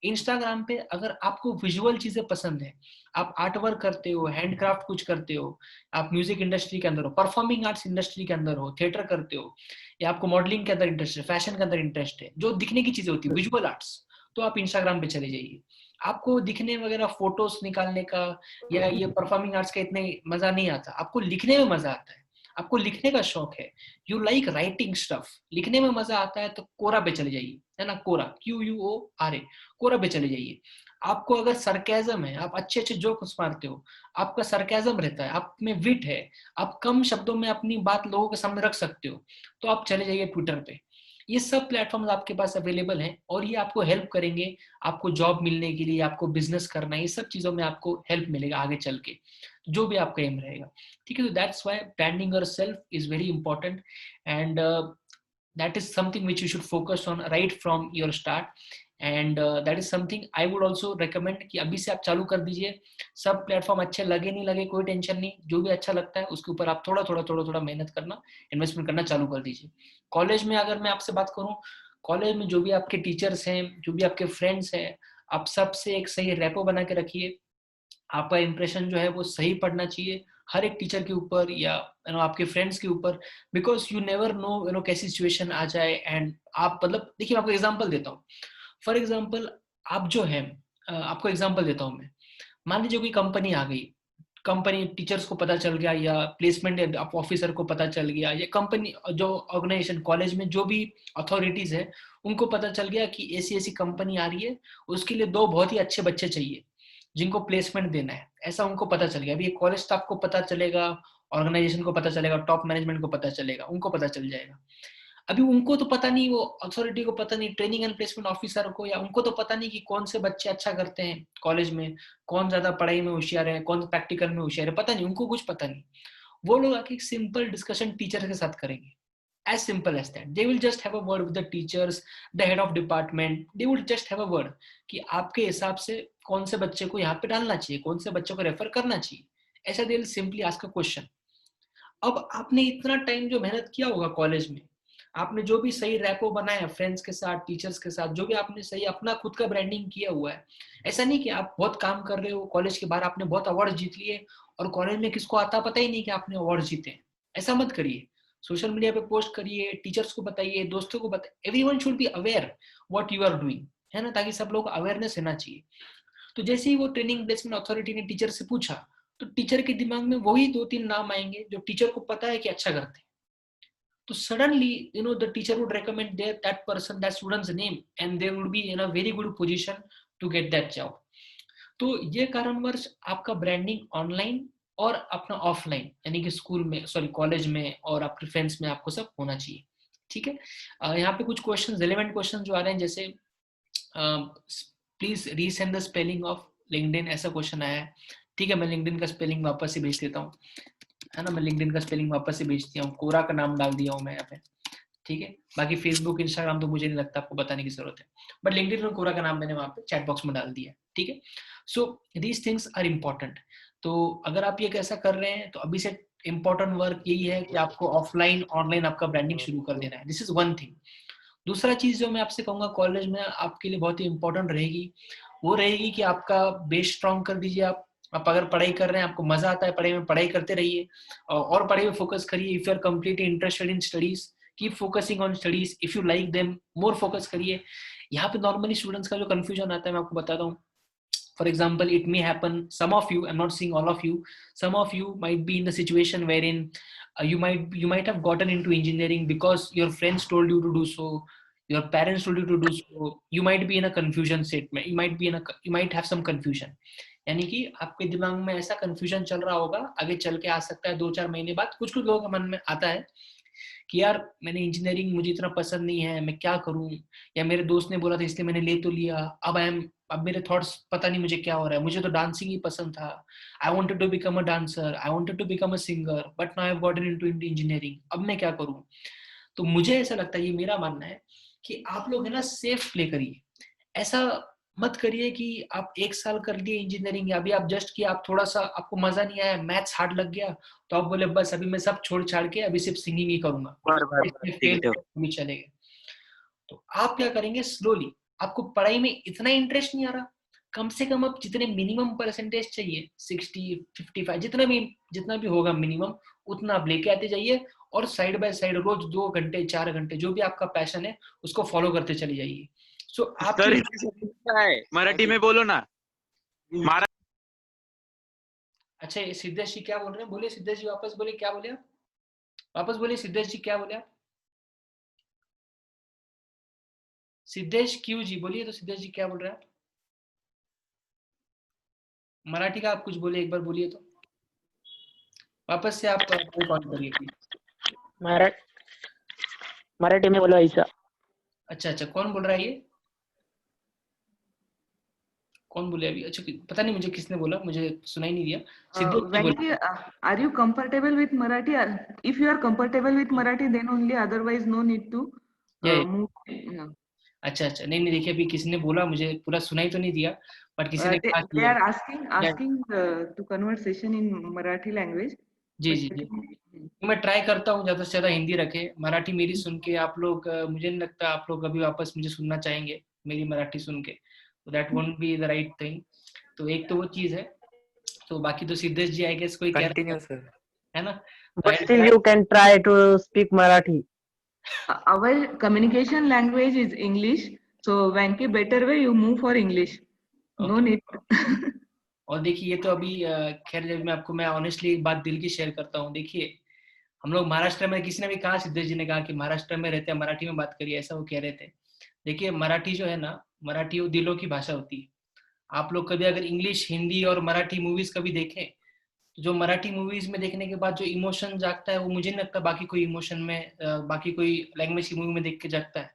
इंस्टाग्राम पे अगर आपको विजुअल चीजें पसंद है, आप आर्ट वर्क करते हो, हैंडक्राफ्ट कुछ करते हो, आप म्यूजिक इंडस्ट्री के अंदर हो, परफॉर्मिंग आर्ट्स इंडस्ट्री के अंदर हो, थिएटर करते हो, या आपको मॉडलिंग के अंदर इंटरेस्ट है, फैशन के अंदर इंटरेस्ट है, जो दिखने की चीजें होती है, विजुअल आर्ट्स, तो आप इंस्टाग्राम पे चले जाइए. आपको दिखने वगैरह फोटोज निकालने का या ये परफॉर्मिंग आर्ट्स का इतने मजा नहीं आता, आपको लिखने में मजा आता है. आपको लिखने का शौक है, यू लाइक राइटिंग स्टफ, लिखने में मजा आता है, तो कोरा पे चले जाइए, है ना, कोरा, QUORA, कोरा पे चले जाइए. आपको अगर सरकाज़म है, आप अच्छे अच्छे जोक्स मारते हो, आपका सरकाज़म रहता है, आप में विट है, आप कम शब्दों में अपनी बात लोगों के सामने रख सकते हो, तो आप चले जाइए ट्विटर पे. ये सब प्लेटफॉर्म्स आपके पास अवेलेबल हैं और ये आपको हेल्प करेंगे. आपको जॉब मिलने के लिए, आपको बिजनेस करना है, ये सब चीजों में आपको हेल्प मिलेगा आगे चल के, जो भी आपका एम रहेगा. ठीक है, तो that's why branding yourself is very important and that is something which you should focus on right from your start. And that is something I would also recommend कि अभी से आप चालू कर दीजिए. सब प्लेटफॉर्म अच्छे लगे नहीं लगे कोई टेंशन नहीं, जो भी अच्छा लगता है उसके ऊपर आप थोड़ा थोड़ा मेहनत करना, इन्वेस्टमेंट करना चालू कर दीजिए. कॉलेज में अगर मैं आपसे बात करूं, कॉलेज में जो भी आपके टीचर्स हैं, जो भी आपके फ्रेंड्स हैं, आप सबसे एक सही रेपो बना के रखिए. आपका इंप्रेशन जो है वो सही पड़ना चाहिए हर एक टीचर के ऊपर या आपके फ्रेंड्स के ऊपर, बिकॉज यू नेवर नो कैसी सिचुएशन आ जाए. एंड आप मतलब देखिए मैं आपको एग्जांपल देता हूँ. फॉर एग्जांपल आप जो है, आपको एग्जांपल देता हूँ मैं. मान लीजिए कोई कंपनी आ गई, कंपनी टीचर्स को पता चल गया या प्लेसमेंट ऑफिसर को पता चल गया, या कंपनी जो ऑर्गेनाइजेशन कॉलेज में जो भी अथॉरिटीज है उनको पता चल गया कि ऐसी ऐसी कंपनी आ रही है, उसके लिए 2 बहुत ही अच्छे बच्चे चाहिए जिनको प्लेसमेंट देना है, ऐसा उनको पता चल गया. अभी कॉलेज स्टाफ को पता चलेगा, ऑर्गेनाइजेशन को पता चलेगा, टॉप मैनेजमेंट को पता चलेगा, उनको पता चल जाएगा. अभी उनको तो पता नहीं, वो अथॉरिटी को पता नहीं, ट्रेनिंग एंड प्लेसमेंट ऑफिसर को, या उनको तो पता नहीं कि कौन से बच्चे अच्छा करते हैं कॉलेज में, कौन ज्यादा पढ़ाई में होशियार है, कौन प्रैक्टिकल में होशियार है, पता नहीं, उनको कुछ पता नहीं. वो लोग आके एक सिंपल डिस्कशन टीचर के साथ करेंगे. As simple as that. They will just have a word with the teachers, the head of department. They will just have a word कि आपके हिसाब से कौन से बच्चे को यहाँ पे डालना चाहिए, कौन से बच्चे को रेफर करना चाहिए. ऐसा they will simply ask a question. अब आपने इतना टाइम जो मेहनत किया होगा कॉलेज में, आपने जो भी सही रैपो बनाया फ्रेंड्स के साथ, टीचर्स के साथ, जो भी आपने सही अपना खुद का ब्रांडिंग किया हुआ है. ऐसा नहीं कि आप बहुत काम कर रहे हो, कॉलेज के बाहर आपने बहुत अवार्ड जीत लिए और कॉलेज में किसको आता पता ही नहीं कि आपने अवार्ड जीते. ऐसा मत करिए. सोशल मीडिया पे पोस्ट करिए, टीचर्स को बताइए, दोस्तों को बताइए. Everyone should be aware what you are doing, है ना, ताकि सब लोग अवेयरनेस रहना चाहिए. तो जैसे ही वो ट्रेनिंग प्लेसमेंट अथॉरिटी ने टीचर से पूछा, तो टीचर के दिमाग में वही 2-3 नाम आएंगे जो टीचर को पता है कि अच्छा करते हैं. तो suddenly the teacher would recommend that person, that student's name, and they would be in a very good position to get that job. तो ये कारणवश आपका ब्रांडिंग ऑनलाइन और अपना ऑफलाइन यानी कि स्कूल में, सॉरी कॉलेज में और आपके फ्रेंड्स में आपको सब होना चाहिए। ठीक है, यहाँ पे कुछ क्वेश्चन, रिलेवेंट क्वेश्चन जो आ रहे हैं, जैसे please resend the spelling of LinkedIn, ऐसा क्वेश्चन आया है। ठीक है, मैं लिंक्डइन का स्पेलिंग वापस से भेज देता हूँ, है ना, मैं लिंक्डइन का स्पेलिंग वापस से भेज दिया हूँ, कोरा का नाम डाल दिया हूँ मैं यहाँ पे। ठीक है, बाकी फेसबुक इंस्टाग्राम तो मुझे नहीं लगता आपको बताने की जरूरत है, बट लिंक्डइन और कोरा का नाम मैंने वहां पे चैट बॉक्स में डाल दिया। ठीक है, so these things are important. तो अगर आप ये कैसा कर रहे हैं, तो अभी से इम्पोर्टेंट वर्क यही है कि आपको ऑफलाइन ऑनलाइन आपका ब्रांडिंग शुरू कर देना है। This is one thing. दूसरा चीज जो मैं आपसे कहूंगा कॉलेज में आपके लिए बहुत ही इंपॉर्टेंट रहेगी, वो रहेगी कि आपका बेस स्ट्रॉन्ग कर दीजिए। आप अगर पढ़ाई कर रहे हैं, आपको मजा आता है पढ़ाई में, पढ़ाई करते रहिए और पढ़ाई में फोकस करिए। If you are completely interested in studies, keep focusing on studies. If you like them, more focus करिए। यहाँ पे नॉर्मली स्टूडेंट्स का जो कंफ्यूजन आता है मैं आपको बताता हूँ। For example, it may happen, some of you, I'm not saying all of you, some of you might be in the situation wherein you might have gotten into engineering because your friends told you to do so, your parents told you to do so. You might be in a confusion statement, you might have some confusion, यानी कि आपके दिमाग में ऐसा confusion चल रहा होगा, आगे चल के आ सकता है 2-4 महीने बाद कुछ लोगों के मन में आता है कि यार मैंने इंजीनियरिंग, मुझे इतना पसंद नहीं है, मैं क्या करूं, या मेरे दोस्त ने बोला था इसलिए मैंने ले तो लिया, अब मेरे थॉट्स पता नहीं मुझे क्या हो रहा है, मुझे तो डांसिंग ही पसंद था, I wanted to become a dancer, I wanted to become a singer, but now I have gotten into engineering, अब मैं क्या करूं। तो मुझे ऐसा लगता है, ये मेरा मानना है कि आप लोग है ना सेफ प्ले करिए। ऐसा मत करिए कि आप 1 साल कर लिए इंजीनियरिंग, अभी आप जस्ट किया, आप थोड़ा सा आपको मजा नहीं आया, मैथ्स हार्ड लग गया, तो आप बोले बस अभी मैं सब छोड़ छाड़ के अभी सिर्फ सिंगिंग ही करूंगा, फेल भी चलेगा। तो आप क्या करेंगे, स्लोली, आपको पढ़ाई में इतना इंटरेस्ट नहीं आ रहा, कम से कम आप जितने मिनिमम परसेंटेज चाहिए 60, 55, जितना भी होगा मिनिमम, उतना आप लेके आते जाइए, और साइड बाय साइड रोज 2 घंटे 4 घंटे जो भी आपका पैशन है उसको फॉलो करते चले जाइए। सो आप मराठी में बोलो ना। अच्छा, सिद्धेश जी क्या बोल रहे हैं, बोलिए सिद्धेश जी, वापस बोलिए, क्या बोले आप, वापस बोलिए सिद्धेश जी, क्या बोले आप, सिद्धेश क्यों जी बोलिए, तो सिद्धेश जी क्या बोल रहे हैं आप, मराठी का आप कुछ बोलिए, एक बार बोलिए तो वापस से आप कॉल करिए प्लीज। मराठी में बोलो ऐसा। अच्छा, कौन बोल रहा है ये, कौन बोले अभी, अच्छा पता नहीं मुझे किसने बोला, मुझे सुनाई नहीं दिया। Venki, are you comfortable with Marathi? If you are comfortable with Marathi, then only, otherwise no need to move. अच्छा, नहीं देखिए, अभी किसी ने बोला, मुझे पूरा सुनाई तो नहीं दिया, बट किसी ने कहा they are asking to conversation in Marathi language. जी, मैं ट्राई करता हूँ ज्यादा से ज्यादा हिंदी रखे, मराठी मेरी सुन के आप लोग, मुझे नहीं लगता आप लोग अभी वापस मुझे सुनना चाहेंगे मेरी मराठी सुन के, तो that won't be the right thing. तो एक तो वो चीज है, तो बाकी तो सिद्धेश जी आई गेस कोई कह रहा है ना, But still you can try to speak Marathi. Our communication language is English, so Venki, better way you move for English. No need. और देखिए, ये तो अभी खैर, जब मैं ऑनेस्टली एक बात दिल की शेयर करता हूँ, देखिए हम लोग महाराष्ट्र में, किसी ने भी कहा, सिद्धेश जी ने कहा कि महाराष्ट्र में रहते हैं मराठी में बात करिए, ऐसा वो कह रहे थे। देखिए मराठी जो है ना, मराठी वो दिलों की भाषा होती है। आप लोग कभी अगर इंग्लिश, हिंदी और मराठी मूवीज कभी देखें, तो जो मराठी मूवीज में देखने के बाद जो इमोशन जागता है, वो मुझे नहीं लगता बाकी कोई इमोशन में, बाकी कोई लैंग्वेज की मूवी में देख के जागता है।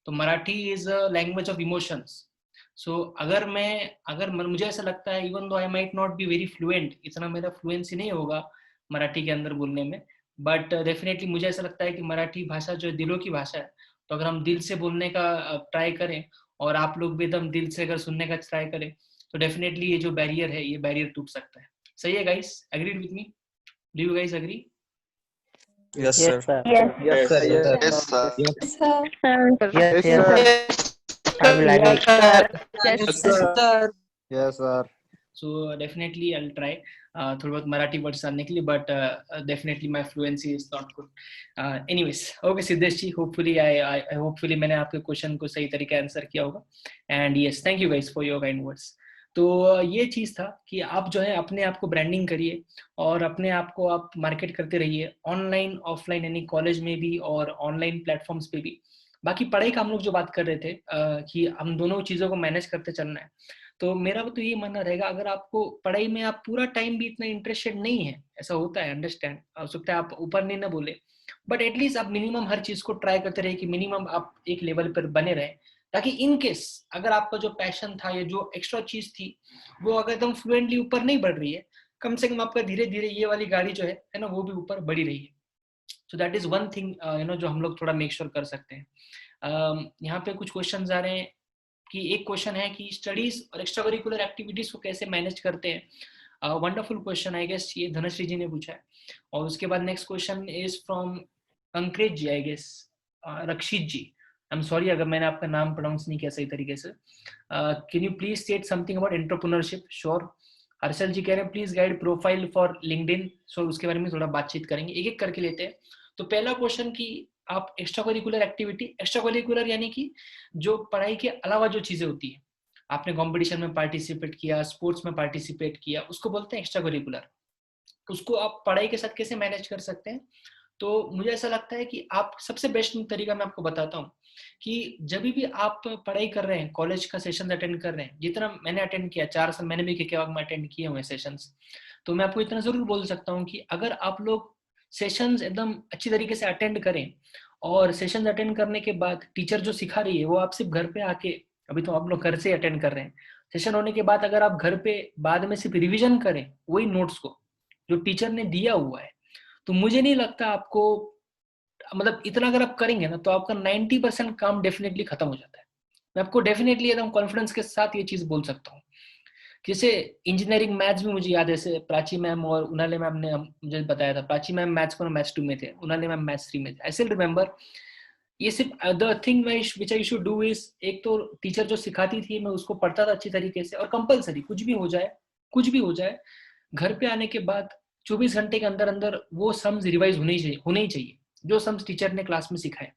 तो Marathi is a language of emotions. So अगर मुझे ऐसा लगता है, even though I might not be very fluent, इतना मेरा फ्लुएंसी नहीं होगा मराठी के अंदर बोलने में, बट डेफिनेटली मुझे ऐसा लगता है कि मराठी भाषा जो दिलों की भाषा है, तो अगर हम दिल से बोलने का ट्राई करें, और आप लोग भी एकदम दिल से अगर सुनने का ट्राई करें, तो डेफिनेटली ये जो बैरियर है, ये बैरियर टूट सकता है। सही है guys, agreed with me, do you guys agree? Yes, sir. Yes, sir. Yes, sir. Yes, sir. Yes. I will agree. Yes, sir. Yes, sir. So definitely I'll try थोड़ा बहुत मराठी वर्ड्स आने के लिए, but definitely my fluency is not good. Anyways, okay Siddhesh ji, hopefully मैंने आपके question को सही तरीके आंसर किया होगा, and yes, thank you guys for your kind words. तो ये चीज था कि आप जो है अपने आप को ब्रांडिंग करिए, और अपने आप को आप मार्केट करते रहिए, ऑनलाइन ऑफलाइन, यानी कॉलेज में भी और ऑनलाइन प्लेटफॉर्म्स पे भी। बाकी पढ़ाई का हम लोग जो बात कर रहे थे कि हम दोनों चीजों को मैनेज करते चलना है, तो मेरा तो ये मानना रहेगा, अगर आपको पढ़ाई में आप पूरा टाइम भी इतना इंटरेस्टेड नहीं है, ऐसा होता है, अंडरस्टैंड, हो सकता है आप ऊपर नहीं ना बोले, बट एटलीस्ट आप मिनिमम हर चीज को ट्राई करते रहे कि मिनिमम आप एक लेवल पर बने रहे, ताकि इन केस अगर आपका जो पैशन था या जो एक्स्ट्रा चीज थी वो अगर एकदम फ्लुएंटली ऊपर नहीं बढ़ रही है, कम से कम आपका धीरे धीरे ये वाली गाड़ी जो है ना, वो भी ऊपर बढ़ी रही है. So that is one thing जो हम लोग थोड़ा मेक श्योर कर सकते हैं. यहाँ पे कुछ क्वेश्चंस आ रहे हैं कि एक क्वेश्चन है कि स्टडीज और एक्स्ट्रा करिकुलर एक्टिविटीज को कैसे मैनेज करते हैं. वंडरफुल क्वेश्चन, आई गेस ये धनश्री जी ने पूछा है. और उसके बाद नेक्स्ट क्वेश्चन इज फ्रॉम अंक्रेज ji, I guess Rakshit ji. I am sorry अगर मैंने आपका नाम प्रोनाउंस नहीं किया सही तरीके से. Can you please state something about entrepreneurship? Sure. Harshal ji कह रहे हैं please guide profile for LinkedIn. So उसके बारे में थोड़ा बातचीत करेंगे, एक एक करके लेते हैं. तो पहला क्वेश्चन कि आप extra curricular activity, extra curricular यानी कि जो पढ़ाई के अलावा जो चीजें होती है, आपने कंपटीशन में पार्टिसिपेट किया, स्पोर्ट्स में पार्टिसिपेट किया, उसको बोलते हैं एक्स्ट्रा करिकुलर. उसको आप पढ़ाई के साथ कैसे मैनेज कर सकते हैं? तो मुझे ऐसा लगता है कि आप सबसे बेस्ट तरीका मैं आपको बताता हूँ कि जब भी आप पढ़ाई कर रहे हैं, कॉलेज का सेशन अटेंड कर रहे हैं, जितना मैंने अटेंड किया 4 साल मैंने भी के में अटेंड किए हुए सेशंस, तो मैं आपको इतना जरूर बोल सकता हूँ कि अगर आप लोग सेशंस एकदम अच्छी तरीके से अटेंड करें और सेशंस अटेंड करने के बाद टीचर जो सिखा रही है वो आप सिर्फ घर पे आके, अभी तो आप लोग घर से अटेंड कर रहे हैं, सेशन होने के बाद अगर आप घर पे बाद में सिर्फ रिविजन करें वही नोट्स को जो टीचर ने दिया हुआ है, तो मुझे नहीं लगता आपको, मतलब इतना अगर आप करेंगे ना तो आपका 90% काम डेफिनेटली खत्म हो जाता है. मैं आपको डेफिनेटली एकदम कॉन्फिडेंस के साथ ये चीज बोल सकता हूँ. जैसे इंजीनियरिंग मैथ्स में मुझे याद है, जैसे प्राची मैम और उनाले मैम ने मुझे बताया था. प्राची मैम मैथ्स को मैथ्स 2 में थे, उनाले मैम मैथ्स 3 में थे. I still remember. ये सिर्फ the thing which I should do is, एक तो टीचर जो सिखाती थी मैं उसको पढ़ता था अच्छी तरीके से, और कंपलसरी कुछ भी हो जाए घर पे आने के बाद 24 घंटे के अंदर अंदर वो सम्स रिवाइज होने ही चाहिए जो सम्स टीचर ने क्लास में सिखाए.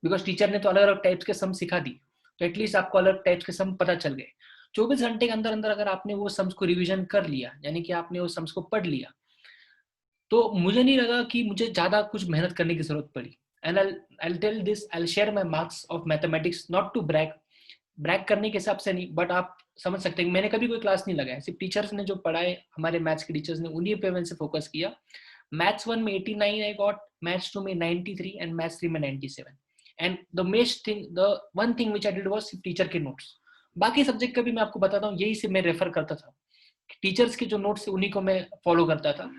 बिकॉज टीचर ने तो अलग अलग टाइप्स के सम सिखा दी, तो एटलीस्ट आपको अलग टाइप्स के सम पता चल गए. 24 घंटे के अंदर अंदर अगर आपने वो सम्स को रिवीजन कर लिया, यानी कि आपने वो सम्स को पढ़ लिया, तो मुझे नहीं लगा कि मुझे ज्यादा कुछ मेहनत करने की जरूरत पड़ी. And I'll tell this, I'll share my marks of mathematics not to brag करने के हिसाब से नहीं, बट आप समझ सकते हैं मैंने कभी कोई क्लास नहीं लगाया, सिर्फ टीचर्स ने जो पढ़ाए, हमारे मैथ्स के टीचर्स ने, उन्हीं पे मैंने फोकस किया. मैथ्स 1 में 89 आई गॉट, मैथ्स 2 में 93 एंड मैथ्स 3 में 97. And the one thing which I did was teacher के नोट्स. बाकी सब्जेक्ट का भी मैं आपको बताता हूँ, यही से मैं रेफर करता था, टीचर्स के जो नोट्स उन्हीं को मैं फॉलो करता था.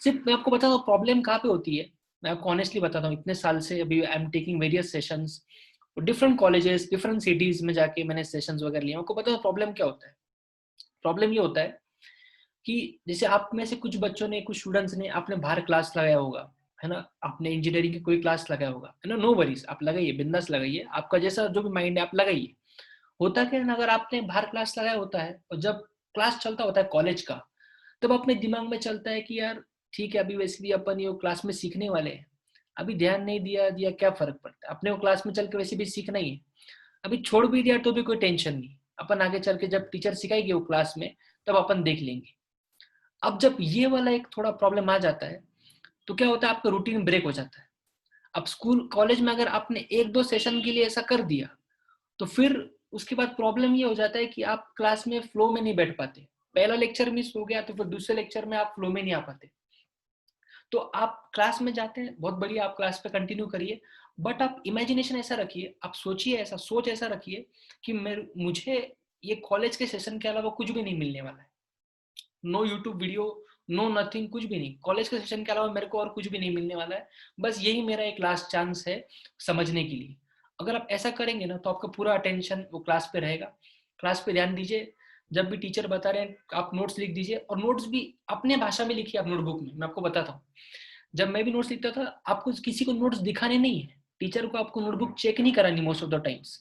सिर्फ मैं आपको बताता हूँ प्रॉब्लम कहाँ पे होती है. मैं आपको ऑनेस्टली बताता हूँ, इतने साल से अभी I am taking various sessions, different colleges, different cities में जाके मैंने सेशंस वगैरह लिए. आपको पता है प्रॉब्लम क्या होता है? प्रॉब्लम ये होता है कि जैसे आप में से कुछ बच्चों ने, कुछ स्टूडेंट्स ने, आपने बाहर क्लास लगाया होगा, है ना, आपने इंजीनियरिंग की कोई क्लास लगाया होगा, है ना, नो वरीज, आप लगाइए, बिंदास लगाइए, आपका जैसा जो भी माइंड है आप लगाइए. होता क्या है ना, अगर आपने बाहर क्लास लगाया होता है और जब क्लास चलता होता है कॉलेज का, तब अपने दिमाग में चलता है कि यार ठीक है, अभी वैसे भी अपन ये क्लास में सीखने वाले हैं, अभी ध्यान नहीं दिया क्या फर्क पड़ता है, अपने वो क्लास में चल के वैसे भी सीखना ही है, अभी छोड़ भी दिया तो भी कोई टेंशन नहीं, अपन आगे चल के जब टीचर सिखाएगी वो क्लास में तब अपन देख लेंगे. अब जब ये वाला एक थोड़ा प्रॉब्लम आ जाता है तो क्या होता है, आपका रूटीन ब्रेक हो जाता है. अब स्कूल कॉलेज में अगर आपने 1-2 सेशन के लिए ऐसा कर दिया तो फिर उसके बाद प्रॉब्लम ये हो जाता है कि आप क्लास में फ्लो में नहीं बैठ पाते. पहला लेक्चर मिस हो गया तो फिर दूसरे लेक्चर में आप फ्लो में नहीं आ पाते. तो आप क्लास में जाते हैं, बहुत बढ़िया, आप क्लास पे कंटिन्यू करिए, बट आप इमेजिनेशन ऐसा रखिए, आप सोचिए, ऐसा सोच ऐसा रखिए कि मुझे ये कॉलेज के सेशन के अलावा कुछ भी नहीं मिलने वाला है. No YouTube video, no nothing, कुछ भी नहीं. कॉलेज के सेशन के अलावा मेरे को और कुछ भी नहीं मिलने वाला है, बस यही मेरा एक लास्ट चांस है समझने के लिए. अगर आप ऐसा करेंगे ना तो आपका पूरा अटेंशन वो क्लास पे रहेगा. क्लास पे ध्यान दीजिए, जब भी टीचर बता रहे हैं आप नोट्स लिख दीजिए, और नोट्स भी अपने भाषा में लिखिए आप नोटबुक में. मैं आपको बताता हूँ, जब मैं भी नोट्स लिखता था, आपको किसी को नोट्स दिखाने नहीं है, टीचर को आपको नोटबुक चेक नहीं करानी मोस्ट ऑफ द टाइम्स.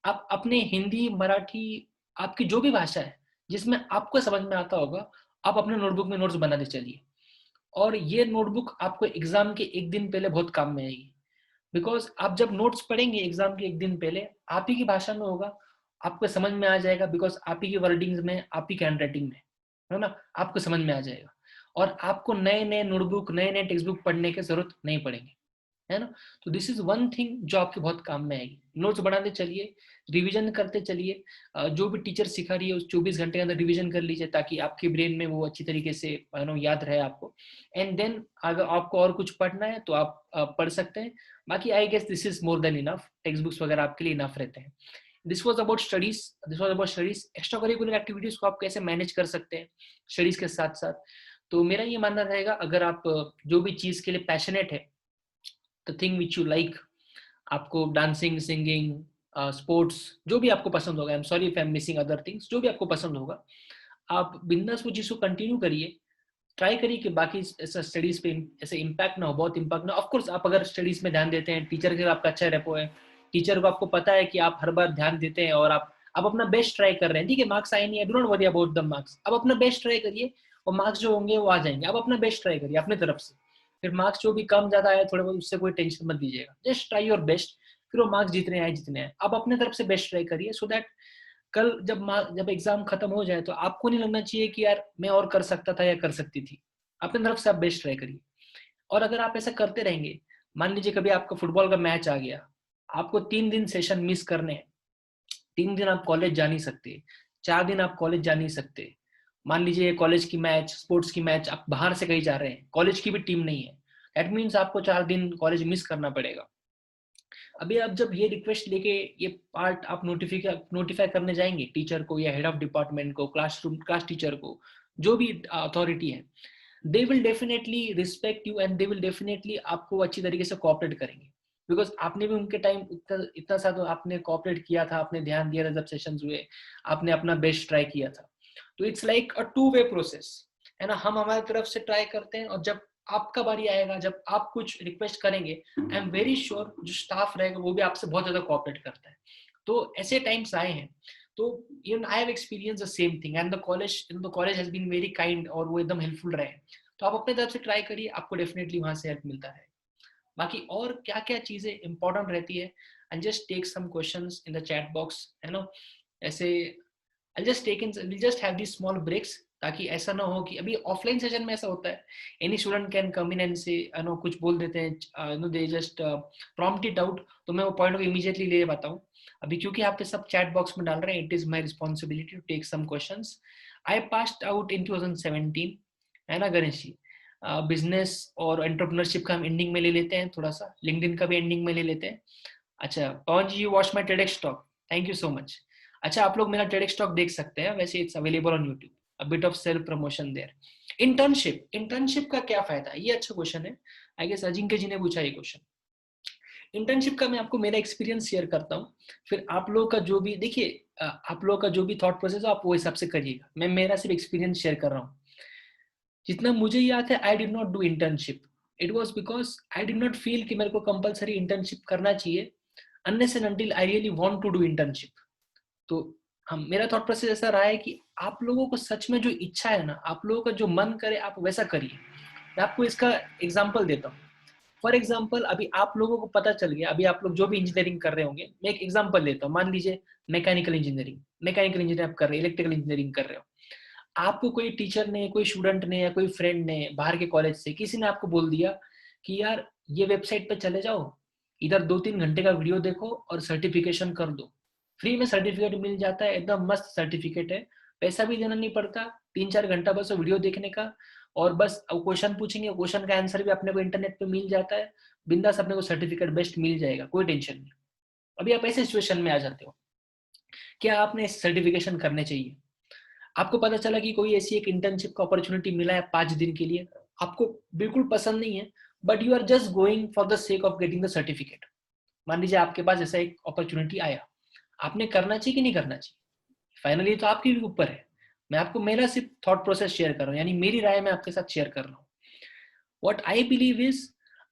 आप अपने हिंदी, मराठी, आपकी जो भी भाषा है जिसमें आपको समझ में आता होगा, आप अपने नोटबुक में नोट्स बनाते चलिए. और ये नोटबुक आपको एग्जाम के एक दिन पहले बहुत काम में आएगी. बिकॉज आप जब नोट्स पढ़ेंगे एग्जाम के एक दिन पहले, आप ही की भाषा में होगा, आपको समझ में आ जाएगा, बिकॉज आप ही की वर्डिंग्स में, आप ही के हैंड राइटिंग में, है ना, आपको समझ में आ जाएगा. और आपको नए नए नोटबुक, नए नए टेक्स्ट बुक पढ़ने की जरूरत नहीं पड़ेगी. है ना। तो दिस इज वन थिंग जो आपके बहुत काम में आएगी। नोट्स बनाते चलिए, रिवीजन करते चलिए, जो भी टीचर सिखा रही है उस 24 घंटे के अंदर रिवीजन कर लीजिए ताकि आपके ब्रेन में वो अच्छी तरीके से याद रहे आपको। एंड देन अगर आपको और कुछ पढ़ना है तो आप पढ़ सकते हैं। बाकी I guess this is more than enough, text books वगैरह आपके लिए इनफ रहते हैं। This was about studies. Extra curricular activities को आप कैसे मैनेज कर सकते हैं स्टडीज के साथ साथ। तो मेरा ये मानना रहेगा, अगर आप जो भी चीज के लिए पैशनेट है, the thing which you like, आपको डांसिंग, सिंगिंग, स्पोर्ट्स, जो भी आपको पसंद होगा, आई am sorry if I am missing other things, जो भी आपको पसंद होगा आप बिंदास वो चीज को कंटिन्यू करिए। ट्राई करिए कि बाकी ऐसा स्टडीज पे ऐसे इम्पैक्ट ना हो, बहुत इम्पैक्ट ना। ऑफ कोर्स आप अगर स्टडीज में ध्यान देते हैं, टीचर के आपका अच्छा रेपो है, टीचर को आपको पता है कि आप हर बार ध्यान देते हैं और आप अपना बेस्ट ट्राई कर रहे हैं, ठीक है, मार्क्स आए नहीं है, do not worry about the marks, अब अपना बेस्ट ट्राई करिए और मार्क्स जो होंगे वो आ जाएंगे। अब अपना बेस्ट ट्राई करिए अपनी तरफ से, फिर मार्क्स जो भी कम ज्यादा आए थोड़े बहुत उससे कोई टेंशन मत दीजिएगा, जस्ट ट्राई योर बेस्ट, फिर वो मार्क्स जितने आए आप अपने तरफ से बेस्ट ट्राई करिए, सो दैट कल जब एग्जाम खत्म हो जाए तो आपको नहीं लगना चाहिए कि यार मैं और कर सकता था या कर सकती थी। अपने तरफ से आप बेस्ट ट्राई करिए। और अगर आप ऐसा करते रहेंगे, मान लीजिए कभी आपका फुटबॉल का मैच आ गया, आपको 3 दिन सेशन मिस करने हैं, 3 दिन आप कॉलेज जा नहीं सकते, 4 दिन आप कॉलेज जा नहीं सकते, मान लीजिए कॉलेज की मैच, स्पोर्ट्स की मैच, आप बाहर से कहीं जा रहे हैं, कॉलेज की भी टीम नहीं है, दैट मीन्स आपको 4 दिन कॉलेज मिस करना पड़ेगा। अभी आप जब ये रिक्वेस्ट लेके ये पार्ट आप नोटिफाई करने जाएंगे टीचर को या हेड ऑफ डिपार्टमेंट को, क्लास टीचर को, जो भी अथॉरिटी है, they will definitely respect you and they will definitely आपको अच्छी तरीके से कोऑपरेट करेंगे, बिकॉज आपने भी उनके टाइम इतना सा तो आपने कोऑपरेट किया था, आपने ध्यान दिया था जब सेशंस हुए, आपने अपना बेस्ट ट्राई किया था। तो it's like a two way process, है ना। हम हमारी तरफ से ट्राई करते हैं और जब आपका बारी आएगा, जब आप कुछ रिक्वेस्ट करेंगे, आई एम वेरी श्योर जो स्टाफ रहेगा वो भी आपसे बहुत ज्यादा कोऑपरेट करता है। तो ऐसे टाइम्स आए हैं, तो I have experienced the same thing and the college has been very kind और वो एकदम हेल्पफुल रहे। तो आप अपने तरफ से ट्राई करिए, आपको डेफिनेटली वहां से हेल्प मिलता है। बाकी और क्या क्या चीजें इंपॉर्टेंट रहती है, and just take some questions in the chat box, है ना। ऐसे we'll just have these small breaks, ताकि ऐसा ना हो कि अभी ऑफलाइन सेशन में ऐसा होता है, any student can come in and से कुछ बोल देते हैं, they just prompt it out, तो मैं वो पॉइंट को इमीडिएटली ले पाता हूँ। अभी क्योंकि आप सब चैट बॉक्स में डाल रहे हैं, it is my responsibility to take some questions. I passed out in 2017, है ना गणेश जी। बिजनेस और एंटरप्रेन्योरशिप का हम एंडिंग में ले लेते हैं, थोड़ा सा लिंक्डइन का भी एंडिंग में ले लेते हैं। अच्छा Pawan ji, you watch my TEDx talk, thank you so much. अच्छा आप लोग मेरा टेडेक्स टॉक देख सकते हैं, वैसे it's available on YouTube, a bit of self promotion there. Internship का क्या फायदा, ये अच्छा क्वेश्चन है, आई गेस अजिंक्य जी ने पूछा ये क्वेश्चन। इंटर्नशिप का मैं आपको मेरा एक्सपीरियंस शेयर करता हूँ, फिर आप लोगों का जो भी देखिए, आप लोगों का जो भी थॉट प्रोसेस है आप वो हिसाब से करिएगा, मैं मेरा सिर्फ एक्सपीरियंस शेयर कर रहा हूँ। जितना मुझे याद है, I did not do internship, it was because I did not feel कि मेरे को कंपलसरी इंटर्नशिप करना चाहिए, unless and until I really want to do internship. तो हम मेरा थॉट प्रोसेस ऐसा रहा है कि आप लोगों को सच में जो इच्छा है ना, आप लोगों का जो मन करे आप वैसा करिए। मैं आपको इसका एग्जांपल देता हूँ। फॉर एग्जांपल अभी आप लोगों को पता चल गया, अभी आप लोग जो भी इंजीनियरिंग कर रहे होंगे, मैं एक एग्जांपल लेता हूँ, मान लीजिए मैकेनिकल इंजीनियरिंग आप कर रहे हैं, इलेक्ट्रिकल इंजीनियरिंग कर रहे हो, आपको कोई टीचर ने, कोई स्टूडेंट ने या कोई फ्रेंड ने बाहर के कॉलेज से किसी ने आपको बोल दिया कि यार ये वेबसाइट पे चले जाओ, इधर 2-3 घंटे का वीडियो देखो और सर्टिफिकेशन कर दो, फ्री में सर्टिफिकेट मिल जाता है, एकदम मस्त सर्टिफिकेट है, पैसा भी देना नहीं पड़ता, 3-4 घंटा बस वीडियो देखने का, और बस क्वेश्चन पूछेंगे, क्वेश्चन का आंसर भी अपने को इंटरनेट पे मिल जाता है, बिंदास अपने को सर्टिफिकेट बेस्ट मिल जाएगा, कोई टेंशन नहीं। अभी आप ऐसे सिचुएशन में आ जाते हो, क्या आपने सर्टिफिकेशन करने चाहिए? आपको पता चला कि कोई ऐसी एक इंटर्नशिप का अपॉर्चुनिटी मिला है 5 दिन के लिए, आपको बिल्कुल पसंद नहीं है, but you are just going for the sake of getting the certificate. मान लीजिए आपके पास ऐसा एक अपॉर्चुनिटी आया, आपने करना चाहिए कि नहीं करना चाहिए? फाइनली तो आपके भी ऊपर है, मैं आपको मेरा सिर्फ थॉट प्रोसेस शेयर कर रहा हूँ, यानी मेरी राय मैं आपके साथ शेयर कर रहा हूँ। व्हाट आई बिलीव इज,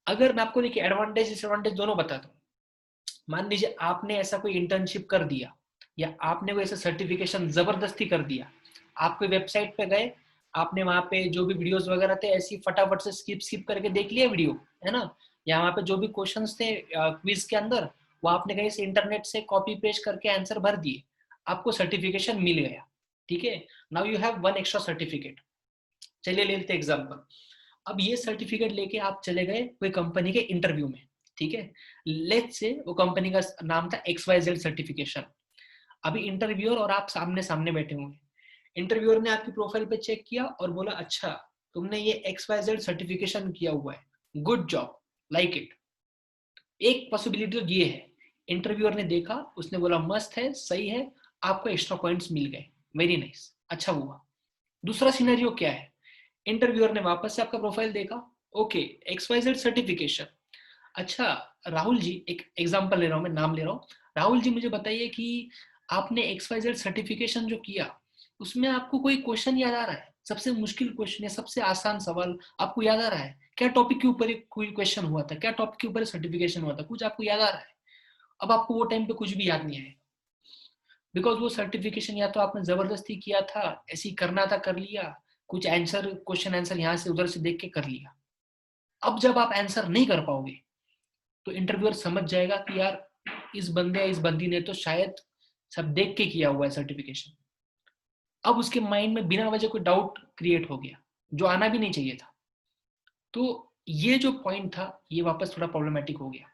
अगर मैं आपको देखिए एडवांटेज डिसएडवांटेज दोनों बताता हूँ। मान लीजिए आपने ऐसा कोई इंटर्नशिप कर दिया, या आपने कोई ऐसा सर्टिफिकेशन जबरदस्ती कर दिया, आप कोई वेबसाइट पे गए, आपने वहां पे जो भी वीडियोस वगैरह थे ऐसी फटाफट से स्किप करके देख लिया वीडियो, है ना, या वहां पे जो भी क्वेश्चंस थे क्विज के अंदर, वो आपने कहीं से इंटरनेट से कॉपी पेस्ट करके आंसर भर दिए, आपको सर्टिफिकेशन मिल गया, ठीक है। Now you have 1 extra certificate. चलिए ले लेते एग्जांपल, अब ये सर्टिफिकेट लेके आप चले गए कोई कंपनी के इंटरव्यू में, ठीक है, लेट्स से वो कंपनी का नाम था XYZ सर्टिफिकेशन। अभी इंटरव्यूअर और आप सामने सामने बैठे होंगे, इंटरव्यूअर ने आपकी प्रोफाइल पे चेक किया और बोला अच्छा तुमने ये XYZ सर्टिफिकेशन किया हुआ है, गुड जॉब, लाइक इट। एक पॉसिबिलिटी तो ये है, इंटरव्यूअर ने देखा, उसने बोला मस्त है, सही है, आपको एक्स्ट्रा पॉइंट्स मिल गए, वेरी नाइस, अच्छा हुआ। दूसरा सिनेरियो क्या है, इंटरव्यूअर ने वापस से आपका प्रोफाइल देखा, ओके XYZ सर्टिफिकेशन, अच्छा राहुल जी, एक एग्जांपल ले रहा हूं मैं, नाम ले रहा हूं, राहुल जी मुझे बताइए कि आपने XYZ सर्टिफिकेशन जो किया उसमें आपको कोई क्वेश्चन याद आ रहा है, सबसे मुश्किल क्वेश्चन या सबसे आसान सवाल आपको याद आ रहा है, क्या टॉपिक के ऊपर कोई क्वेश्चन हुआ था, क्या टॉपिक के ऊपर सर्टिफिकेशन हुआ था, कुछ आपको याद आ रहा है? अब आपको वो टाइम पे कुछ भी याद नहीं आएगा, बिकॉज वो सर्टिफिकेशन या तो आपने जबरदस्ती किया था, ऐसे ही करना था कर लिया, कुछ आंसर क्वेश्चन आंसर यहाँ से उधर से देख के कर लिया। अब जब आप आंसर नहीं कर पाओगे तो इंटरव्यूअर समझ जाएगा कि यार इस बंदे या इस बंदी ने तो शायद सब देख के किया हुआ है सर्टिफिकेशन। अब उसके माइंड में बिना वजह कोई डाउट क्रिएट हो गया जो आना भी नहीं चाहिए था। तो ये जो पॉइंट था ये वापस थोड़ा प्रॉब्लमेटिक हो गया।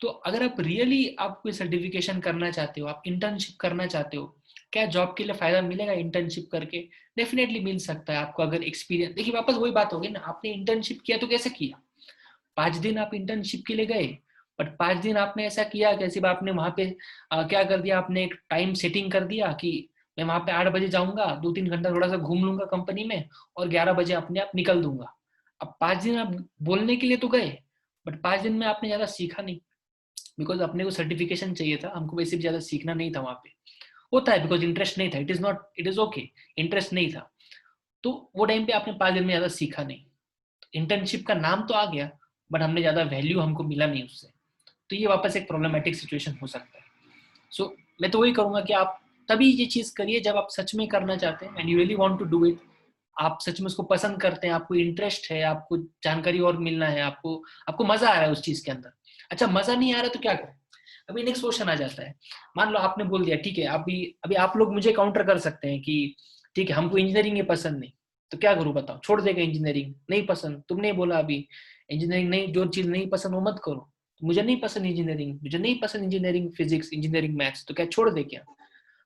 तो अगर आप रियली आप कोई सर्टिफिकेशन करना चाहते हो, आप इंटर्नशिप करना चाहते हो, क्या जॉब के लिए फायदा मिलेगा इंटर्नशिप करके? डेफिनेटली मिल सकता है आपको, अगर एक्सपीरियंस। देखिए वापस वही बात होगी ना, आपने इंटर्नशिप किया तो कैसे किया? 5 दिन आप इंटर्नशिप के लिए गए, बट 5 दिन आपने ऐसा किया कि सिर्फ आपने वहां पे क्या कर दिया, आपने एक टाइम सेटिंग कर दिया कि मैं वहां पे 8 बजे जाऊंगा, 2-3 घंटा थोड़ा सा घूम लूंगा कंपनी में और 11 बजे अपने आप निकल दूंगा। अब 5 दिन आप बोलने के लिए तो गए, बट 5 दिन में आपने ज्यादा सीखा नहीं, बिकॉज अपने को सर्टिफिकेशन चाहिए था, हमको वैसे भी ज्यादा सीखना नहीं था वहां पे। होता है बिकॉज इंटरेस्ट नहीं था, इट इज ओके, इंटरेस्ट नहीं था, तो वो टाइम पे आपने 5 दिन में ज्यादा सीखा नहीं। इंटर्नशिप का नाम तो आ गया, बट हमने ज्यादा वैल्यू हमको मिला नहीं उससे। तो ये वापस एक प्रॉब्लमेटिक सिचुएशन हो सकता है। सो मैं तो वही करूंगा कि आप तभी ये चीज करिए जब आप सच में करना चाहते हैं, and you really want to do it, आप सच में उसको पसंद करते हैं, आपको इंटरेस्ट है, आपको जानकारी और मिलना है, आपको मजा आ रहा है उस चीज के अंदर। अच्छा मजा नहीं आ रहा तो क्या करें? अभी नेक्स्ट क्वेश्चन आ जाता है, मान लो आपने बोल दिया ठीक है, अभी आप लोग मुझे काउंटर कर सकते हैं कि ठीक है हमको इंजीनियरिंग ये पसंद नहीं, तो क्या करूं बताओ? छोड़ देगा इंजीनियरिंग? नहीं पसंद, तुमने बोला अभी इंजीनियरिंग नहीं, जो चीज नहीं पसंद वो मत करो। मुझे नहीं पसंद इंजीनियरिंग, मुझे नहीं पसंद इंजीनियरिंग फिजिक्स, इंजीनियरिंग मैथ्स, तो क्या छोड़ दे क्या?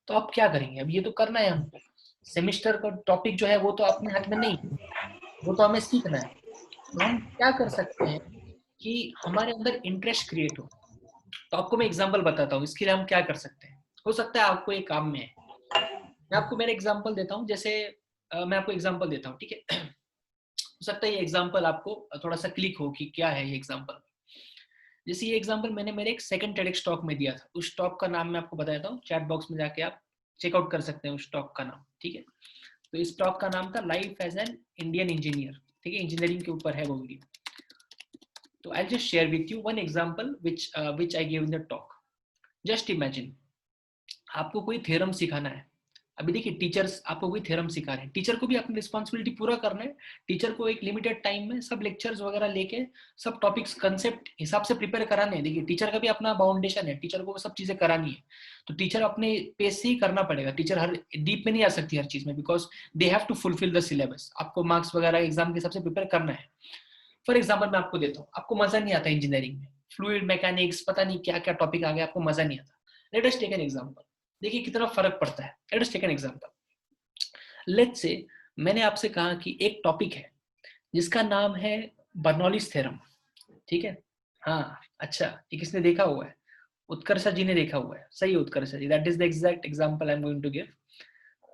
तो आप क्या करेंगे? अब ये तो करना है हमको, सेमिस्टर का टॉपिक जो है वो तो अपने हाथ में नहीं, वो तो हमें सीखना है। तो हम क्या कर सकते हैं कि हमारे अंदर इंटरेस्ट क्रिएट हो। तो आपको मैं एग्जांपल बताता हूँ इसके लिए हम क्या कर सकते हैं। हो सकता है आपको एक काम में है, मैं आपको मेरा एग्जांपल देता हूँ, जैसे मैं आपको एग्जांपल देता हूँ, ठीक है? हो सकता है ये एग्जांपल आपको थोड़ा सा क्लिक हो कि क्या है ये एग्जांपल। जैसे ये एग्जांपल मैंने मेरे एक सेकंड टेडेक्स टॉक में दिया था, उस टॉक का नाम मैं आपको बताता हूँ, चैट बॉक्स में जाके आप चेकआउट कर सकते हैं उस टॉक का नाम, ठीक है? तो इस टॉक का नाम था life as an Indian engineer, ठीक है? इंजीनियरिंग के ऊपर है वो वीडियो। तो I just share with you one example which I gave in the talk. Just imagine आपको कोई थ्योरम सिखाना है। अभी देखिए टीचर्स आपको कोई थ्योरम सिखा रहे हैं, टीचर को भी अपनी रिस्पॉन्सिबिलिटी पूरा करना है। टीचर को एक लिमिटेड टाइम में सब लेक्चर्स वगैरह लेके सब टॉपिक्स कंसेप्ट हिसाब से प्रिपेयर कराने हैं। देखिए टीचर का भी अपना बाउंडेशन है, टीचर को सब चीजें करानी है, तो टीचर अपने पेस से ही करना पड़ेगा। टीचर हर डीप में नहीं आ सकती हर चीज में, because they have to fulfil the syllabus. आपको मार्क्स वगैरह एग्जाम के हिसाब से प्रिपेयर करना है। फॉर एग्जाम्पल मैं आपको देता हूँ, आपको मजा नहीं आता इंजीनियरिंग में, फ्लूइड मैकेनिक्स पता नहीं क्या क्या टॉपिक आ गया, आपको मजा नहीं आता। Let us take an example, देखिए कितना फर्क पड़ता है। Let us take an example, let's say मैंने आपसे कहा कि एक टॉपिक है जिसका नाम है बर्नौलीज थ्योरम, ठीक है? हाँ अच्छा, ये किसने देखा हुआ है? उत्कर्षा जी ने देखा हुआ है, सही है Utkarsha ji, that is the exact example I am going to give.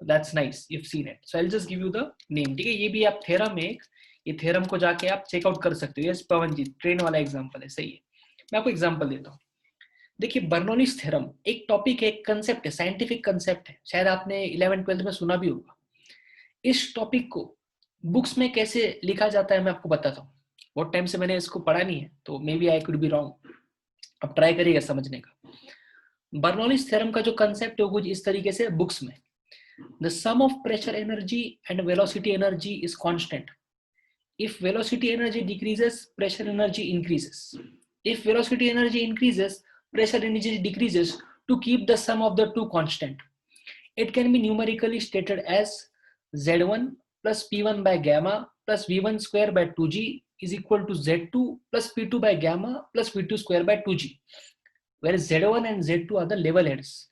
That's nice, you have seen it, so I will just give you the name, ठीक है? ये भी आप थ्योरम है, ये थ्योरम को जाके आप चेकआउट कर सकते हो। यस पवन जी, ट्रेन वाला एग्जांपल है, सही है। मैं आपको एग्जांपल देता हूँ। देखिए बर्नौलीज थ्योरम एक टॉपिक है, एक कंसेप्ट है, साइंटिफिक कंसेप्ट है, शायद आपने 11th-12th में सुना भी होगा। इस टॉपिक को बुक्स में कैसे लिखा जाता है मैं आपको बताता हूँ। बहुत टाइम से मैंने इसको पढ़ा नहीं है, तो maybe I could be wrong, अब ट्राई करिएगा समझने का। बर्नौलीज थ्योरम का जो कंसेप्ट है कुछ इस तरीके से बुक्स में, the sum of pressure energy and velocity energy is constant. If velocity energy decreases, pressure energy increases. If velocity energy increases, pressure energy decreases to keep the sum of the two constant. It can be numerically stated as Z1 plus P1 by gamma plus V1 square by 2G is equal to Z2 plus P2 by gamma plus V2 square by 2G, where Z1 and Z2 are the level heads.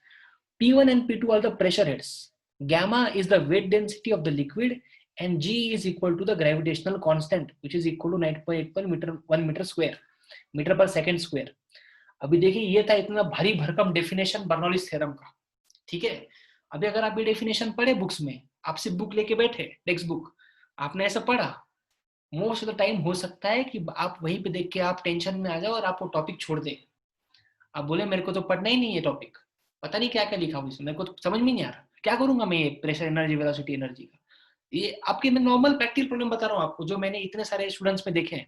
P1 and P2 are the pressure heads. Gamma is the weight density of the liquid and G is equal to the gravitational constant, which is equal to 9.81 meter 1 meter square, metre पर second square. अभी देखिए ये था इतना भारी भरकम definition Bernoulli's theorem का, ठीक है। अभी अगर आप ये डेफिनेशन पढ़े बुक्स में, आप सिर्फ बुक लेके बैठे टेक्स्ट बुक, आपने ऐसा पढ़ा, मोस्ट ऑफ द टाइम हो सकता है कि आप वहीं पे देख के आप टेंशन में आ जाओ और आप वो टॉपिक छोड़ दे। आप बोले मेरे को तो पढ़ना ही नहीं है टॉपिक, पता नहीं क्या क्या लिखा हुआ इसमें, मेरे को तो समझ में नहीं आ रहा, क्या करूंगा मैं ये प्रेशर एनर्जी वेलोसिटी एनर्जी का। ये आपके मैं नॉर्मल प्रैक्टिकल प्रॉब्लम बता रहा हूँ आपको, जो मैंने इतने सारे स्टूडेंट्स में देखे हैं।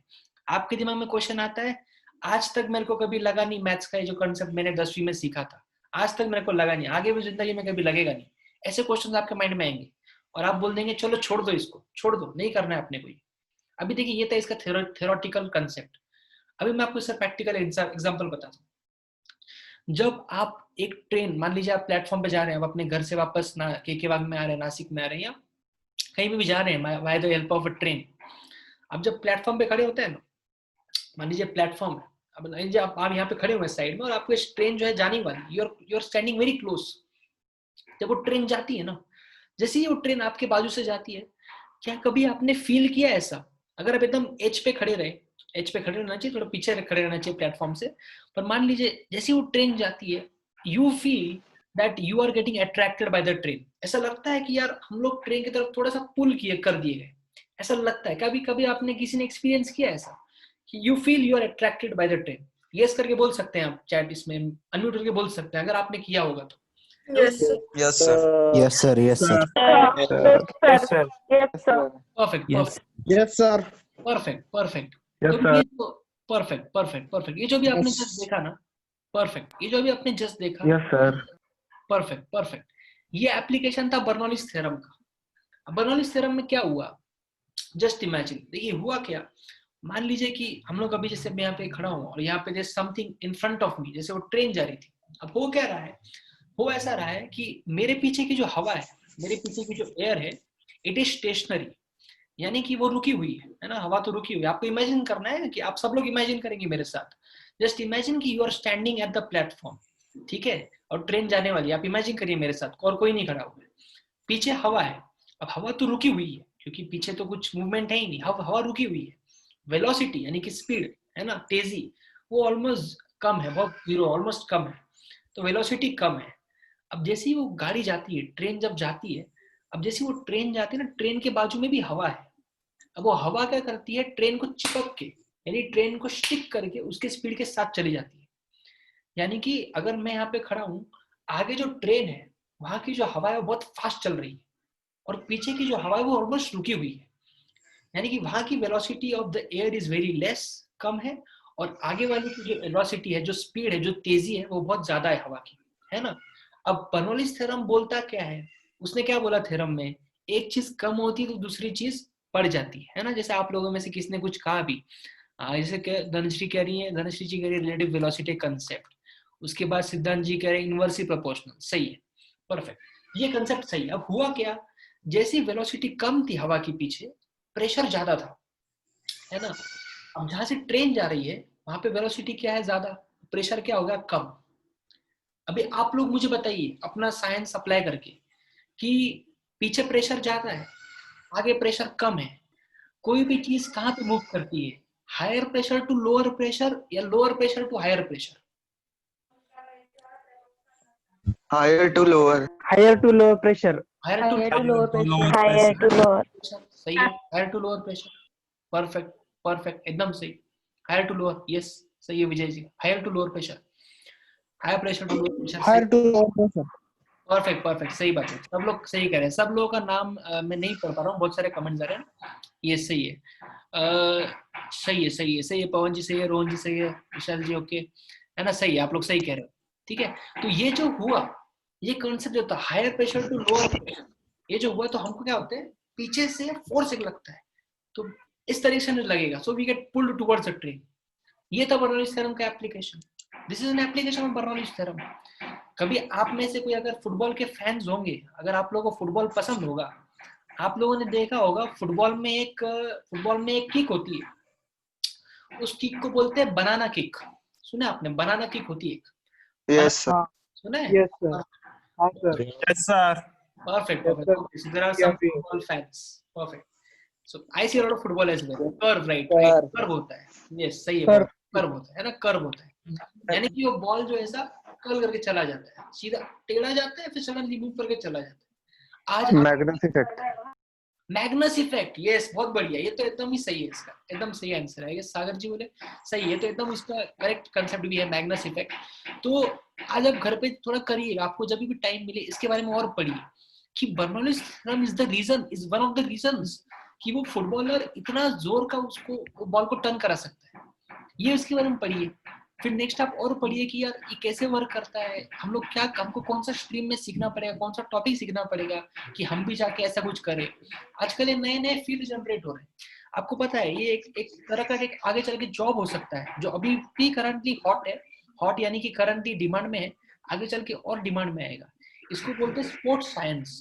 आपके दिमाग में क्वेश्चन आता है, आज तक मेरे को कभी लगा नहीं मैथ्स का जो कंसेप्ट मैंने 10वीं में सीखा था, आज तक मेरे को लगा नहीं, आगे भी जिंदगी में कभी लगेगा नहीं। ऐसे क्वेश्चंस आपके माइंड में आएंगे और आप बोल देंगे चलो छोड़ दो, इसको छोड़ दो, नहीं करना है अपने को। अभी देखिए ये था इसका थ्योरेटिकल कंसेप्ट। अभी मैं आपको इसका प्रैक्टिकल एग्जांपल बताता हूँ। जब आप एक ट्रेन, मान लीजिए आप प्लेटफॉर्म पे जा रहे हैं, आप अपने घर से वापस के बाग में आ रहे हैं, नासिक में आ रहे हैं, या कहीं भी जा रहे हैं by the help of a train. अब जब प्लेटफॉर्म पे खड़े होते हैं ना, मान लीजिए प्लेटफॉर्म है, अब आप यहाँ पे खड़े हुए साइड में और आपको ट्रेन जो है जाने वाली, you are standing very close. जब वो ट्रेन जाती है ना, जैसे ही वो ट्रेन आपके बाजू से जाती है, क्या कभी आपने फील किया ऐसा, अगर आप एकदम एज पे खड़े रहे, एज पे खड़े रहना चाहिए, थोड़ा पीछे खड़े रहना चाहिए प्लेटफॉर्म से, पर मान लीजिए जैसे वो ट्रेन जाती है, you feel that you are getting attracted by the train. ऐसा लगता है कि यार हम लोग ट्रेन की तरफ थोड़ा सा पुल कर दिए गए, ऐसा लगता है। कभी कभी आपने किसी ने एक्सपीरियंस किया ऐसा कि you feel you are attracted by the train? Yes करके बोल सकते हैं आप, चैट इसमें अनम्यूट करके बोल सकते हैं अगर आपने किया होगा तो। Yes, sir. Yes, sir. Yes, sir. Yes, sir. Yes, sir. Perfect Yes. Yes, sir. Perfect perfect Yes, sir. Perfect perfect perfect. ये जो भी आपने जस्ट देखा ना, परफेक्ट, ये जो भी आपने जस्ट देखा, Yes, sir. Perfect perfect. ये एप्लीकेशन था बर्नौलीज थ्योरम का। बर्नौलीज थ्योरम में क्या हुआ, जस्ट इमेजिन, देखिए हुआ क्या, मान लीजिए कि हम लोग अभी जैसे मैं यहाँ पे खड़ा हूँ और यहाँ पे जैसे something in front of me, जैसे वो ट्रेन जा रही थी। अब हो क्या रहा है, हो ऐसा रहा है कि मेरे पीछे की जो हवा है, मेरे पीछे की जो एयर है, इट इज स्टेशनरी, यानी कि वो रुकी हुई है ना, हवा तो रुकी हुई है। आपको इमेजिन करना है कि आप सब लोग इमेजिन करेंगे मेरे साथ। जस्ट इमेजिन कि you are standing at the platform, ठीक है, और ट्रेन जाने वाली है। आप इमेजिन करिए मेरे साथ, और कोई नहीं खड़ा हुआ है, पीछे हवा है। अब हवा तो रुकी हुई है क्योंकि पीछे तो कुछ मूवमेंट है ही नहीं, हवा रुकी हुई है। वेलोसिटी यानी कि स्पीड है ना, तेजी, वो ऑलमोस्ट कम है, बहुत जीरो, ऑलमोस्ट कम है, तो वेलोसिटी कम है। अब जैसे ही वो गाड़ी जाती है, ट्रेन जब जाती है, अब जैसे वो ट्रेन जाती है ना, ट्रेन के बाजू में भी हवा है। अब वो हवा क्या करती है, ट्रेन को चिपक के, यानी ट्रेन को स्टिक करके उसके स्पीड के साथ चली जाती है। यानी कि अगर मैं यहाँ पे खड़ा हूँ, आगे जो ट्रेन है वहां की जो हवा है वो बहुत फास्ट चल रही है और पीछे की जो हवा है वो ऑलमोस्ट रुकी हुई है। यानी कि वहां की velocity of the air is very less, कम है, और आगे वाली की जो वेलोसिटी है, जो स्पीड है, जो तेजी है, वो बहुत ज्यादा है हवा की, है ना। अब बर्नौलीज थ्योरम बोलता क्या है, उसने क्या बोला थ्योरम में, एक चीज कम होती है तो दूसरी चीज बढ़ जाती है ना। जैसे आप लोगों में से किसने कुछ कहा भी, जैसे धनश्री कह रही है, धनश्री जी कह रही है रिलेटिव वेलोसिटी कंसेप्ट, उसके बाद सिद्धांत जी कह रहे हैं इनवर्सली प्रोपोर्शनल, सही है, परफेक्ट, ये कंसेप्ट सही है। अब हुआ क्या, जैसी वेलोसिटी कम थी हवा के पीछे, प्रेशर ज्यादा था, है ना। अब जहां से ट्रेन जा रही है वहां पे वेलोसिटी क्या है, ज्यादा, प्रेशर क्या होगा, कम। अभी आप लोग मुझे बताइए अपना साइंस अप्लाई करके कि पीछे प्रेशर ज्यादा है, आगे प्रेशर कम है, कोई भी चीज कहाँ पे मूव करती है, higher pressure to lower pressure या lower pressure to higher pressure? Higher to lower. Higher to lower pressure. Higher Higher to lower pressure. Higher to lower. सही है, higher to lower pressure, perfect perfect, एकदम सही। Higher to lower, yes सही है Vijay ji, higher to lower pressure, higher pressure to lower pressure, Higher to lower pressure. Perfect perfect, सही बात है, सब लोग सही कह रहे हैं। सब लोगों का नाम मैं नहीं पढ़ पा रहा हूँ, बहुत सारे कमेंट्स आ रहे हैं, ये सही है, सही है सही है सही है, पवन जी सही है, रोहन जी सही है, विशाल जी ओके, है ना, सही है, आप लोग सही कह रहे हो, ठीक है। तो ये जो हुआ, ये कॉन्सेप्ट जो था higher pressure to lower pressure, ये जो हुआ, तो हमको क्या होता है, पीछे से फोर्स एक लगता है, तो इस तरीके से लगेगा, so we get pulled towards a train. ये था बर्नौलीज थ्योरम का application, this is an application of Bernoulli's theorem. कभी आप में से कोई अगर फुटबॉल के फैंस होंगे, अगर आप लोगों को फुटबॉल पसंद होगा, आप लोगों ने देखा होगा फुटबॉल में एक किक होती है, उस किक को बोलते हैं बनाना किक। सुना आपने? बनाना किक होती है। Yes, sir. सुना है? Yes, sir. हाँ, sir. Yes, sir. Perfect, Yes, perfect. sir. Okay, so there are Yeah, some see. football fans. Perfect. So I see a lot of football as well. Curve, right? Sir. Right. Curve होता है. Yes, सही है. Curve. Curve होता है ना? Curve होता है, यानी कि वो बॉल जो है ऐसा कर्ल करके चला जाता है, सीधा टेढ़ा जाता है, फिर सडनली मूव करके चला जाता है। आज Magnus effect. Magnus effect, yes, बहुत बढ़िया, ये तो एकदम ही सही है, इसका एकदम सही आंसर है। ये सागर जी बोले सही है, तो एकदम इसका करेक्ट कंसेप्ट भी है मैग्नस इफेक्ट। तो आज आप घर पे थोड़ा करिए, आपको जब भी टाइम मिले इसके बारे में और पढ़िए कि Bernoulli's theorem is the reason, is one of the reasons कि वो फुटबॉलर इतना जोर का उसको बॉल को टर्न करा सकता है। ये इसके बारे में पढ़िए। फिर नेक्स्ट आप और पढ़िए कि यार ये कैसे वर्क करता है, हम लोग क्या, हमको कौन सा स्ट्रीम में सीखना पड़ेगा, कौन सा टॉपिक सीखना पड़ेगा कि हम भी जाके ऐसा कुछ करें। आजकल ये नए नए फील्ड जनरेट हो रहे हैं, आपको पता है ये एक तरह का एक आगे चल के जॉब हो सकता है, जो अभी भी करंटली हॉट है, हॉट यानी कि करंटली डिमांड में है, आगे चल के और डिमांड में आएगा। इसको बोलते हैं स्पोर्ट्स साइंस,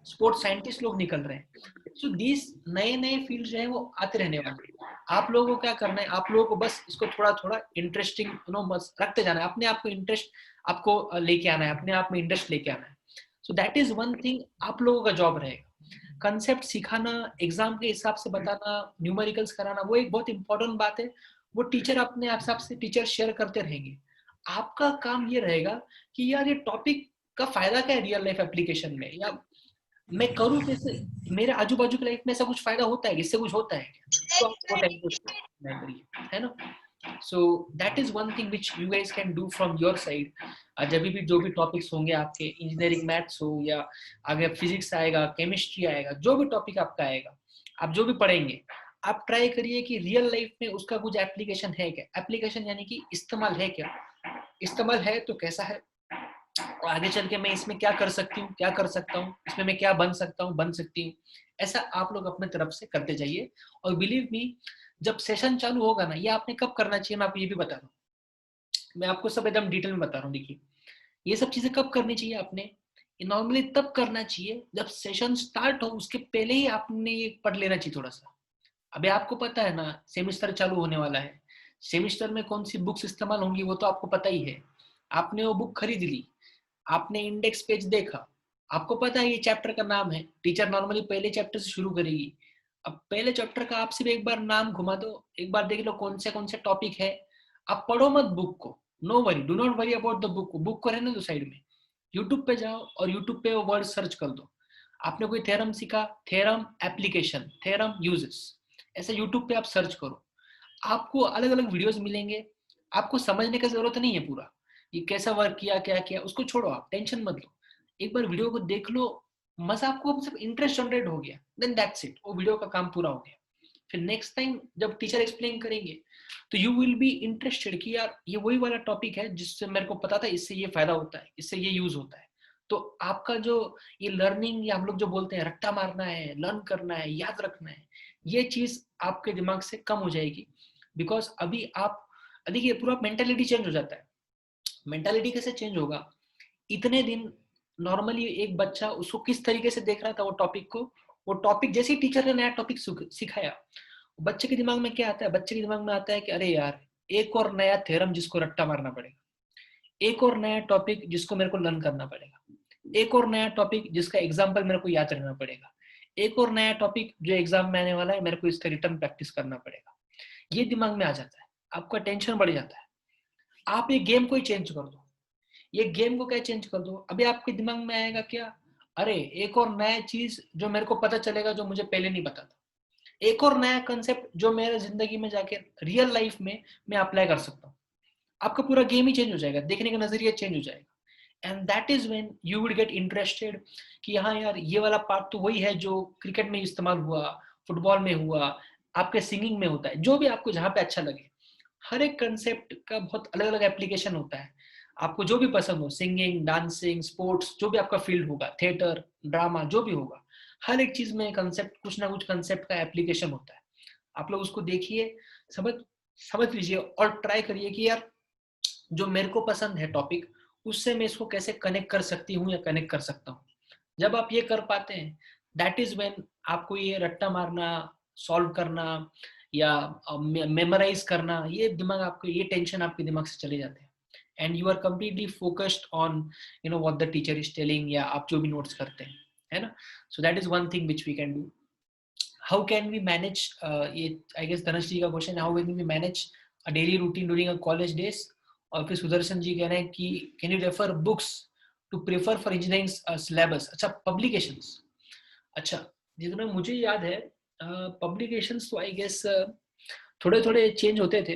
स्पोर्ट्स साइंटिस्ट लोग निकल रहे हैं। सो दिस नए नए फील्ड जो है वो आते रहने वाले हैं। आप लोगों को क्या करना है, आप लोगों को बस इसको थोड़ा थोड़ा इंटरेस्टिंग बस रखते जाना है, अपने आप को इंटरेस्ट आपको लेके आना है, अपने आप में इंटरेस्ट लेके आना है। So that is one thing आप लोगों का जॉब रहेगा। कंसेप्ट सिखाना, एग्जाम के हिसाब से बताना, न्यूमेरिकल्स कराना, वो एक बहुत इंपॉर्टेंट बात है, वो टीचर अपने हिसाब से टीचर शेयर करते रहेंगे। आपका काम ये रहेगा कि यार ये टॉपिक का फायदा क्या है रियल लाइफ एप्लीकेशन में, या मैं करूँ कैसे, मेरे आजू बाजू की लाइफ में ऐसा कुछ फायदा होता है, इससे कुछ होता है, तो आप वो टाइम को करिए, है ना। So that is one thing which you guys can do from your side. जब भी जो भी टॉपिक्स होंगे आपके, इंजीनियरिंग मैथ्स हो या आगे फिजिक्स आएगा, केमिस्ट्री आएगा, जो भी टॉपिक आपका आएगा, आप जो भी पढ़ेंगे, आप ट्राई करिए कि रियल लाइफ में उसका कुछ एप्लीकेशन है क्या, एप्लीकेशन यानी कि इस्तेमाल है क्या, इस्तेमाल है तो कैसा है, और आगे चल के मैं इसमें क्या कर सकती हूँ, क्या कर सकता हूँ, इसमें मैं क्या बन सकता हूँ, बन सकती हूँ। ऐसा आप लोग अपने तरफ से करते जाइए। और बिलीव मी, जब सेशन चालू होगा ना, ये आपने कब करना चाहिए मैं आपको ये भी बता रहा हूँ, मैं आपको सब एकदम डिटेल में बता रहा हूँ। देखिए ये सब चीजें कब करनी चाहिए आपने, नॉर्मली तब करना चाहिए जब सेशन स्टार्ट हो, उसके पहले ही आपने ये पढ़ लेना चाहिए थोड़ा सा। अभी आपको पता है ना सेमिस्टर चालू होने वाला है, सेमिस्टर में कौन सी बुक्स इस्तेमाल होंगी वो तो आपको पता ही है। आपने वो बुक खरीद ली, आपने इंडेक्स पेज देखा, आपको पता है ये चैप्टर का नाम है, टीचर नॉर्मली पहले चैप्टर से शुरू करेगी। अब पहले चैप्टर का आप सिर्फ एक बार नाम घुमा दो, एक बार देख लो कौन से टॉपिक है, आप पढ़ो मत बुक को, no worry, do not worry about the book, book को रहने दो साइड में, यूट्यूब पे जाओ और यूट्यूब पे वो वर्ड सर्च कर दो। आपने कोई थ्योरम सीखा, थ्योरम एप्लीकेशन, थ्योरम यूजेस, ऐसे यूट्यूब पे आप सर्च करो, आपको अलग अलग वीडियोस मिलेंगे। आपको समझने की जरूरत नहीं है पूरा ये कैसा वर्क किया, क्या किया, उसको छोड़ो, आप टेंशन मत लो, एक बार वीडियो को देख लो, मजा आपको सब इंटरेस्ट जनरेट हो गया, देन दैट्स इट, वो वीडियो का काम पूरा हो गया। फिर नेक्स्ट टाइम जब टीचर एक्सप्लेन करेंगे तो यू विल बी इंटरेस्टेड कि यार ये वही वाला टॉपिक है जिससे मेरे को पता था, इससे ये फायदा होता है, इससे ये यूज होता है। तो आपका जो ये लर्निंग, या हम लोग जो बोलते हैं रट्टा मारना है, लर्न करना है, याद रखना है, ये चीज आपके दिमाग से कम हो जाएगी। बिकॉज अभी आप देखिए पूरा मेंटालिटी चेंज हो जाता है। मेंटालिटी कैसे चेंज होगा, इतने दिन नॉर्मली एक बच्चा उसको किस तरीके से देख रहा था वो टॉपिक को, वो टॉपिक जैसे ही टीचर ने नया टॉपिक सिखाया, बच्चे के दिमाग में क्या आता है, बच्चे के दिमाग में आता है कि अरे यार एक और नया थ्योरम जिसको रट्टा मारना पड़ेगा, एक और नया टॉपिक जिसको मेरे को लर्न करना पड़ेगा, एक और नया टॉपिक जिसका एग्जाम्पल मेरे को याद रहना पड़ेगा, एक और नया टॉपिक जो एग्जाम में आने वाला है मेरे को इसका रिटर्न प्रैक्टिस करना पड़ेगा। ये दिमाग में आ जाता है, आपका टेंशन बढ़ जाता है। आप ये गेम को ही चेंज कर दो, ये गेम को क्या चेंज कर दो, अभी आपके दिमाग में आएगा क्या, अरे एक और नया चीज जो मेरे को पता चलेगा जो मुझे पहले नहीं पता था, एक और नया कंसेप्ट जो मेरे जिंदगी में जाके रियल लाइफ में मैं अप्लाई कर सकता हूँ। आपका पूरा गेम ही चेंज हो जाएगा, देखने का नजरिया चेंज हो जाएगा। And that is when you will get interested कि हाँ यार ये वाला पार्ट तो वही है जो क्रिकेट में इस्तेमाल हुआ, फुटबॉल में हुआ, आपके सिंगिंग में होता है, जो भी आपको जहाँ पे अच्छा लगे। हर एक कंसेप्ट का बहुत अलग अलग एप्लीकेशन होता है, आपको जो भी पसंद हो, सिंगिंग, डांसिंग, स्पोर्ट्स, जो भी आपका फील्ड होगा, थिएटर, ड्रामा, जो भी होगा, हर एक चीज में कंसेप्ट, कुछ ना कुछ कंसेप्ट का एप्लीकेशन होता है। आप लोग उसको देखिए, समझ लीजिए और ट्राई करिए कि यार जो मेरे को पसंद है टॉपिक, उससे मैं इसको कैसे कनेक्ट कर सकती हूँ या कनेक्ट कर सकता हूँ। जब आप ये कर पाते हैं, दैट इज व्हेन आपको ये रट्टा मारना, सॉल्व करना या मेमोराइज करना, ये दिमाग आपको, ये टेंशन आपके दिमाग से चले जाते हैं and you are completely focused on you know what the teacher is telling, या आप जो भी नोट्स करते हैं, है ना. So that is one thing which we can do. How can we manage, ये आई गेस धनश्री का क्वेश्चन है, how can we manage a daily routine during a college days. और फिर सुदर्शन जी कह रहे हैं कि can you refer books to prefer for engineering syllabus. अच्छा, पब्लिकेशंस. अच्छा, जितना मुझे याद है पब्लिकेशंस तो आई गेस थोड़े थोड़े चेंज होते थे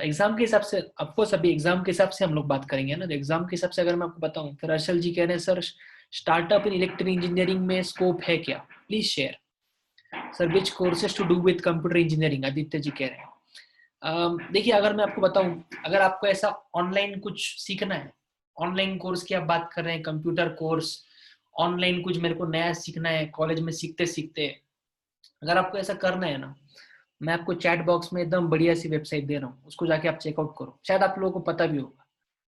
एग्जाम के हिसाब से. ऑफकोर्स अभी एग्जाम के हिसाब से हम लोग बात करेंगे ना, तो एग्जाम के हिसाब से अगर मैं आपको बताऊं, फिर अर्शल जी कह रहे हैं sir startup in electrical engineering में स्कोप है क्या, please share. Sir which courses to do with computer engineering, Aditya ji कह रहे हैं. देखिए, अगर मैं आपको बताऊं, अगर आपको ऐसा ऑनलाइन कुछ सीखना है, ऑनलाइन कोर्स की आप बात कर रहे हैं, कंप्यूटर कोर्स ऑनलाइन कुछ मेरे को नया सीखना है कॉलेज में सीखते सीखते, अगर आपको ऐसा करना है ना, मैं आपको चैट बॉक्स में एकदम बढ़िया सी वेबसाइट दे रहा हूँ, उसको जाके आप चेकआउट करो. शायद आप लोगों को पता भी होगा,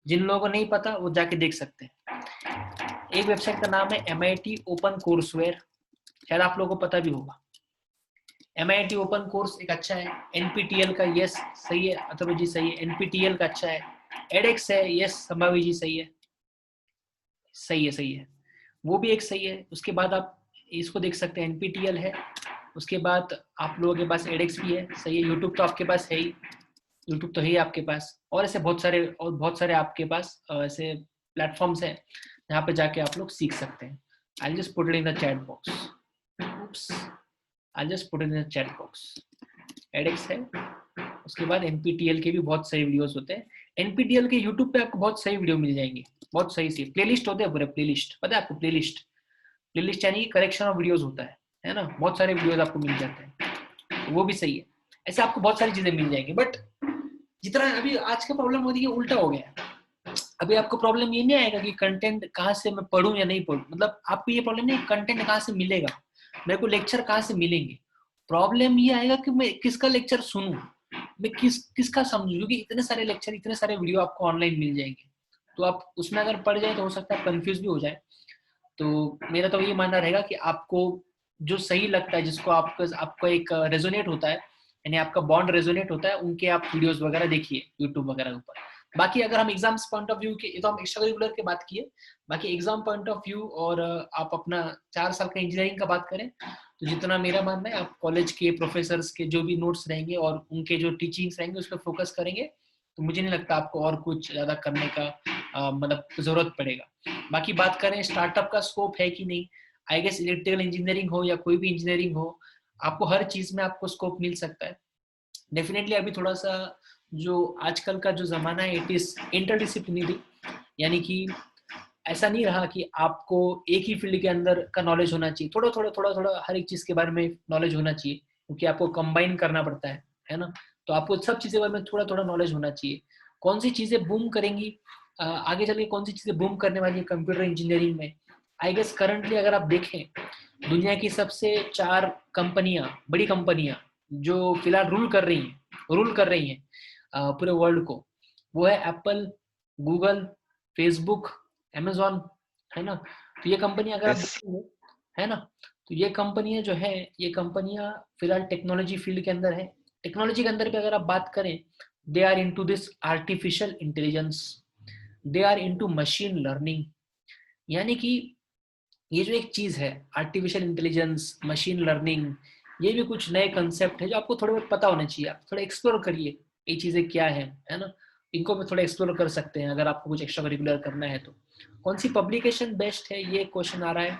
जिन लोगों को नहीं पता वो जाके देख सकते हैं. एक वेबसाइट का नाम है MIT ओपन कोर्सवेयर, शायद आप लोगों को पता भी होगा. MIT ओपन कोर्स एक अच्छा है. NPTEL का यस सही है, अथर्व जी सही है. NPTEL का अच्छा है. edX है, यस संभावी जी सही है, सही है, सही है, वो भी एक सही है. उसके बाद आप इसको देख सकते हैं, NPTEL है. उसके बाद आप लोगों के पास edX भी है, सही है. यूट्यूब तो आपके पास है ही, यूट्यूब तो है ही आपके पास. और ऐसे बहुत सारे आपके पास ऐसे प्लेटफॉर्म्स हैं जहाँ पे जाके आप लोग सीख सकते हैं. I'll just put it in the chat box. Oops. I'll just put it in the chat box. edX है. उसके बाद NPTEL के भी बहुत सही वीडियोस होते हैं. NPTEL के YouTube पे आपको बहुत सही वीडियो मिल जाएंगे, बहुत सही सी प्लेलिस्ट होते हैं पूरे. प्लेलिस्ट पता है आपको? प्लेलिस्ट यानी कलेक्शन ऑफ वीडियोस होता है ना. बहुत सारे वीडियोस आपको मिल जाते हैं, वो भी सही है. ऐसे आपको बहुत सारी चीजें मिल जाएंगी. बट जितना अभी आज का प्रॉब्लम होती है उल्टा हो गया. अभी आपको प्रॉब्लम ये नहीं आएगा कि कंटेंट कहाँ से मैं पढूं या नहीं पढूं, मतलब आपको ये प्रॉब्लम नहीं कंटेंट कहाँ से मिलेगा, मेरे को लेक्चर कहाँ से मिलेंगे. प्रॉब्लम ये आएगा कि मैं किसका लेक्चर सुनूं, मैं किसका समझूं, क्योंकि इतने सारे लेक्चर, इतने सारे वीडियो आपको ऑनलाइन मिल जाएंगे. तो आप उसमें अगर पढ़ जाए तो हो सकता है कंफ्यूज भी हो जाए. तो मेरा तो ये मानना रहेगा कि आपको जो सही लगता है, जिसको आपको एक रेजोनेट होता है, यानी आपका बॉन्ड रेजोनेट होता है, उनके आप वीडियोस वगैरह देखिए यूट्यूब वगैरह के ऊपर. बाकी अगर हम एग्जाम्स पॉइंट ऑफ व्यू के, ये तो हम एक्स्ट्रा करिकुलर की बात किए, बाकी एग्जाम पॉइंट ऑफ व्यू और आप अपना 4 साल का इंजीनियरिंग का बात करें, तो जितना मेरा मानना है आप कॉलेज के प्रोफेसर्स के जो भी नोट्स रहेंगे और उनके जो टीचिंग्स रहेंगे उस पर फोकस करेंगे, तो मुझे नहीं लगता आपको और कुछ ज्यादा करने का मतलब जरूरत पड़ेगा. बाकी बात करें स्टार्टअप का स्कोप है कि नहीं, आई गेस इलेक्ट्रिकल इंजीनियरिंग हो या कोई भी इंजीनियरिंग हो, आपको हर चीज में आपको स्कोप मिल सकता है. डेफिनेटली अभी थोड़ा सा जो आजकल का जो जमाना है, इट इज इंटरडिसिप्लिनरी, यानी कि ऐसा नहीं रहा कि आपको एक ही फील्ड के अंदर का नॉलेज होना चाहिए. थोड़ा हर एक चीज के बारे में नॉलेज होना चाहिए, क्योंकि आपको कंबाइन करना पड़ता है ना. तो आपको सब चीजें बारे में थोड़ा नॉलेज होना चाहिए. कौन सी चीजें बूम करेंगी आगे चल के, कौन सी चीजें बूम करने वाली है कंप्यूटर इंजीनियरिंग में. आई गेस करंटली अगर आप देखें, दुनिया की सबसे 4 कंपनियां, बड़ी कंपनियां जो फिलहाल रूल कर रही हैं पूरे वर्ल्ड को, वो है एप्पल, गूगल, फेसबुक, अमेजॉन, है ना. तो ये कंपनियां अगर आप देखेंगे, है ना, तो ये कंपनियां जो है, ये कंपनियां फिलहाल टेक्नोलॉजी फील्ड के अंदर है. टेक्नोलॉजी के अंदर भी अगर आप बात करें, they are into this artificial intelligence, they are into machine learning. यानी कि ये जो एक चीज है आर्टिफिशियल इंटेलिजेंस, मशीन लर्निंग, ये भी कुछ नए कंसेप्ट है जो आपको थोड़ा बहुत पता होना चाहिए. आप थोड़ा एक्सप्लोर करिए ये चीजें क्या है ना. इनको भी थोड़ा एक्सप्लोर कर सकते हैं अगर आपको कुछ एक्स्ट्रा करिकुलर करना है. तो कौन सी पब्लिकेशन बेस्ट है, ये क्वेश्चन आ रहा है.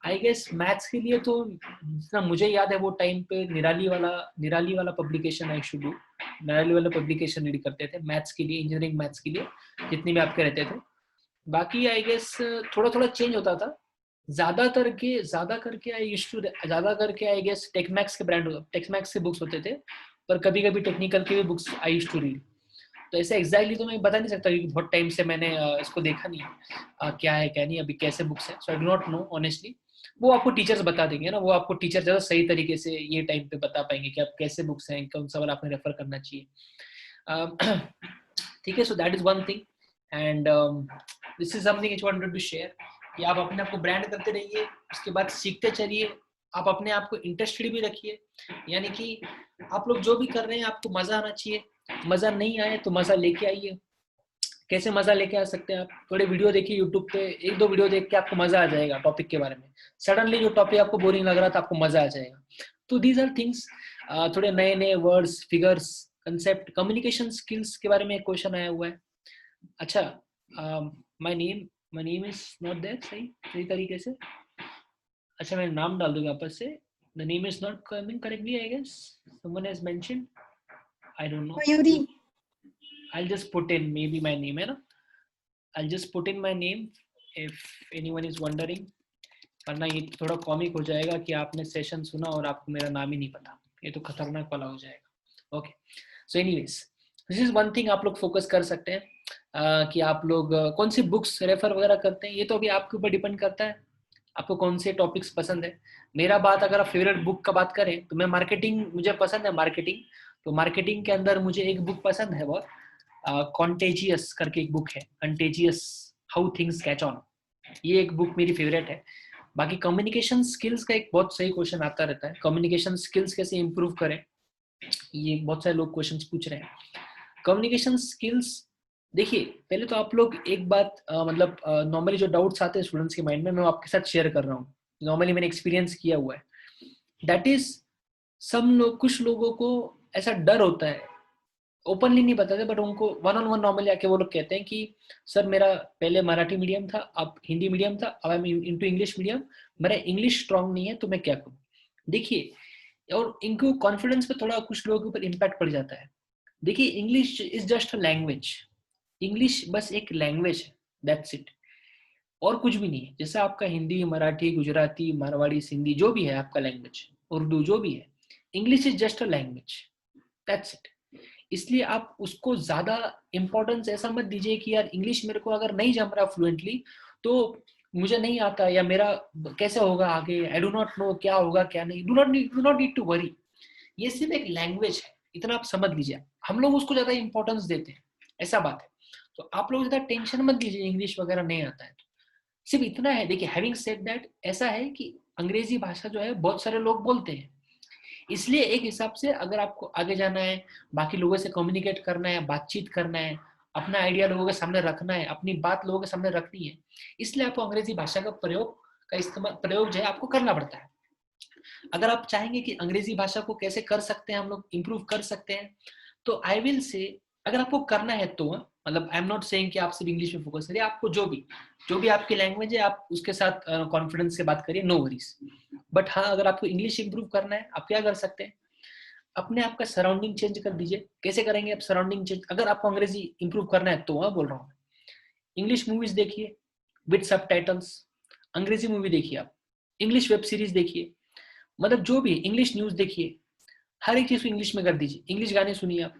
आई गेस मैथ्स के लिए तो जितना मुझे याद है वो टाइम पे निराली वाला पब्लिकेशन आई शुड डू. निराली वाला पब्लिकेशन रीड करते थे मैथ्स के लिए, इंजीनियरिंग मैथ्स के लिए जितने भी आपके रहते थे. बाकी आई गेस थोड़ा चेंज होता था. ज्यादा करके आई गेस टेक्मैक्स के बुक्स होते थे, पर कभी कभी टेक्निकल के भी books I used to read. तो ऐसे एग्जैक्टली तो मैं बता नहीं सकता क्योंकि बहुत टाइम से मैंने इसको देखा नहीं है क्या है क्या नहीं, अभी कैसे बुक्स है. So I do not know honestly. वो आपको टीचर्स बता देंगे ना, वो आपको टीचर ज्यादा सही तरीके से ये टाइम पे बता पाएंगे कि आप कैसे बुक्स हैं, कौन सा वाला आपने रेफर करना चाहिए. ठीक है. So that is one thing and this is something which I wanted to share, कि आप अपने आप को ब्रांड करते रहिए, उसके बाद सीखते चलिए, आप अपने आप को इंटरेस्टेड भी रखिए, यानी कि आप लोग जो भी कर रहे हैं आपको मजा आना चाहिए। मजा नहीं आए तो मजा लेके आइए। कैसे मजा लेके आ सकते हैं आप? थोड़े वीडियो देखिए यूट्यूब पे, 1-2 वीडियो देख के आपको मजा आ जाएगा टॉपिक के बारे में। सडनली जो टॉपिक आपको बोरिंग लग रहा था आपको मजा आ जाएगा। तो दीज आर थिंग्स, थोड़े नए नए words, figures, concept, communication skills के बारे में एक क्वेश्चन आया हुआ है। अच्छा, my name is not there, सही तरीके से। अच्छा, मैं नाम डाल दूंगा वापस से। The name is not coming correctly, I guess someone has mentioned, I don't know. Mayuri. I'll just put in maybe my name, है ना? I'll just put in my name if anyone is wondering. वरना ये थोड़ा comic हो जाएगा कि आपने session सुना और आपको मेरा नाम ही नहीं पता, ये तो खतरनाक वाला हो जाएगा। Okay, so anyways this is one thing आप लोग फोकस कर सकते हैं कि आप लोग कौन सी बुक्स रेफर वगैरह करते हैं। ये तो अभी आपके ऊपर डिपेंड करता है आपको कौन से टॉपिक्स पसंद है। मेरा बात अगर आप फेवरेट बुक का बात करें तो मैं मार्केटिंग, मुझे पसंद है मार्केटिंग, तो मार्केटिंग के अंदर मुझे एक बुक पसंद है बहुत, कॉन्टेजियस करके एक बुक है, contagious how things catch on, ये एक बुक मेरी फेवरेट है। बाकी कम्युनिकेशन स्किल्स का एक बहुत सही क्वेश्चन आता रहता है, कम्युनिकेशन स्किल्स कैसे इंप्रूव करें, ये बहुत सारे लोग क्वेश्चंस पूछ रहे हैं। कम्युनिकेशन स्किल्स, देखिए पहले तो आप लोग एक बात मतलब नॉर्मली जो डाउट्स आते हैं स्टूडेंट्स के माइंड में, मैं आपके साथ शेयर कर रहा हूँ, नॉर्मली मैंने एक्सपीरियंस किया हुआ है। दैट इज कुछ लोगों को ऐसा डर होता है, ओपनली नहीं बताते बट उनको वन ऑन वन नॉर्मली आके वो लोग कहते हैं कि सर मेरा पहले मराठी मीडियम था, अब हिंदी मीडियम था, अब I am into English medium, मेरा इंग्लिश स्ट्रांग नहीं है तो मैं क्या करूं। देखिए, और इनको कॉन्फिडेंस पे थोड़ा कुछ लोगों के ऊपर इम्पैक्ट पड़ जाता है। देखिए, English is just a language, English बस एक लैंग्वेज है, दैट्स इट, और कुछ भी नहीं है। जैसा आपका हिंदी, मराठी, गुजराती, मारवाड़ी, सिंधी जो भी है आपका लैंग्वेज, उर्दू जो भी है, English is just a language, that's it. इसलिए आप उसको ज्यादा इंपॉर्टेंस ऐसा मत दीजिए कि यार इंग्लिश मेरे को अगर नहीं जम रहा फ्लुएंटली तो मुझे नहीं आता या मेरा कैसे होगा आगे, आई डू नॉट नो क्या होगा क्या नहीं। Do not need to worry, ये सिर्फ एक लैंग्वेज है, इतना आप समझ लीजिए। हम लोग उसको ज्यादा इंपॉर्टेंस देते हैं, ऐसा बात है। तो आप लोग ज्यादा टेंशन मत लीजिए इंग्लिश वगैरह नहीं आता है तो, सिर्फ इतना है। देखिए, हैविंग सेड दैट, ऐसा है कि अंग्रेजी भाषा जो है बहुत सारे लोग बोलते हैं, इसलिए एक हिसाब से अगर आपको आगे जाना है, बाकी लोगों से कम्युनिकेट करना है, बातचीत करना है, अपना आइडिया लोगों के सामने रखना है, अपनी बात लोगों के सामने रखनी है, इसलिए आपको अंग्रेजी भाषा का प्रयोग जो है आपको करना पड़ता है। अगर आप चाहेंगे कि अंग्रेजी भाषा को कैसे कर सकते हैं हम लोग इंप्रूव कर सकते हैं, तो आई विल से अगर आपको करना है तो, मतलब आई एम नॉट सेइंग कि आप सिर्फ इंग्लिश में फोकस करिए, आपको जो भी आपकी लैंग्वेज है आप उसके साथ कॉन्फिडेंस से बात करिए, नो वरीज। बट हाँ, अगर आपको इंग्लिश इंप्रूव करना है आप क्या कर सकते हैं, अपने आप का सराउंडिंग चेंज कर दीजिए। कैसे करेंगे आप सराउंडिंग चेंज? अगर आपको अंग्रेजी इंप्रूव करना है तो बोल रहा हूँ, इंग्लिश मूवीज देखिए विद सबटाइटल्स, अंग्रेजी मूवी देखिए, आप इंग्लिश वेब सीरीज देखिए, मतलब जो भी इंग्लिश न्यूज देखिए, हर एक चीज को इंग्लिश में कर दीजिए। इंग्लिश गाने सुनिए, आप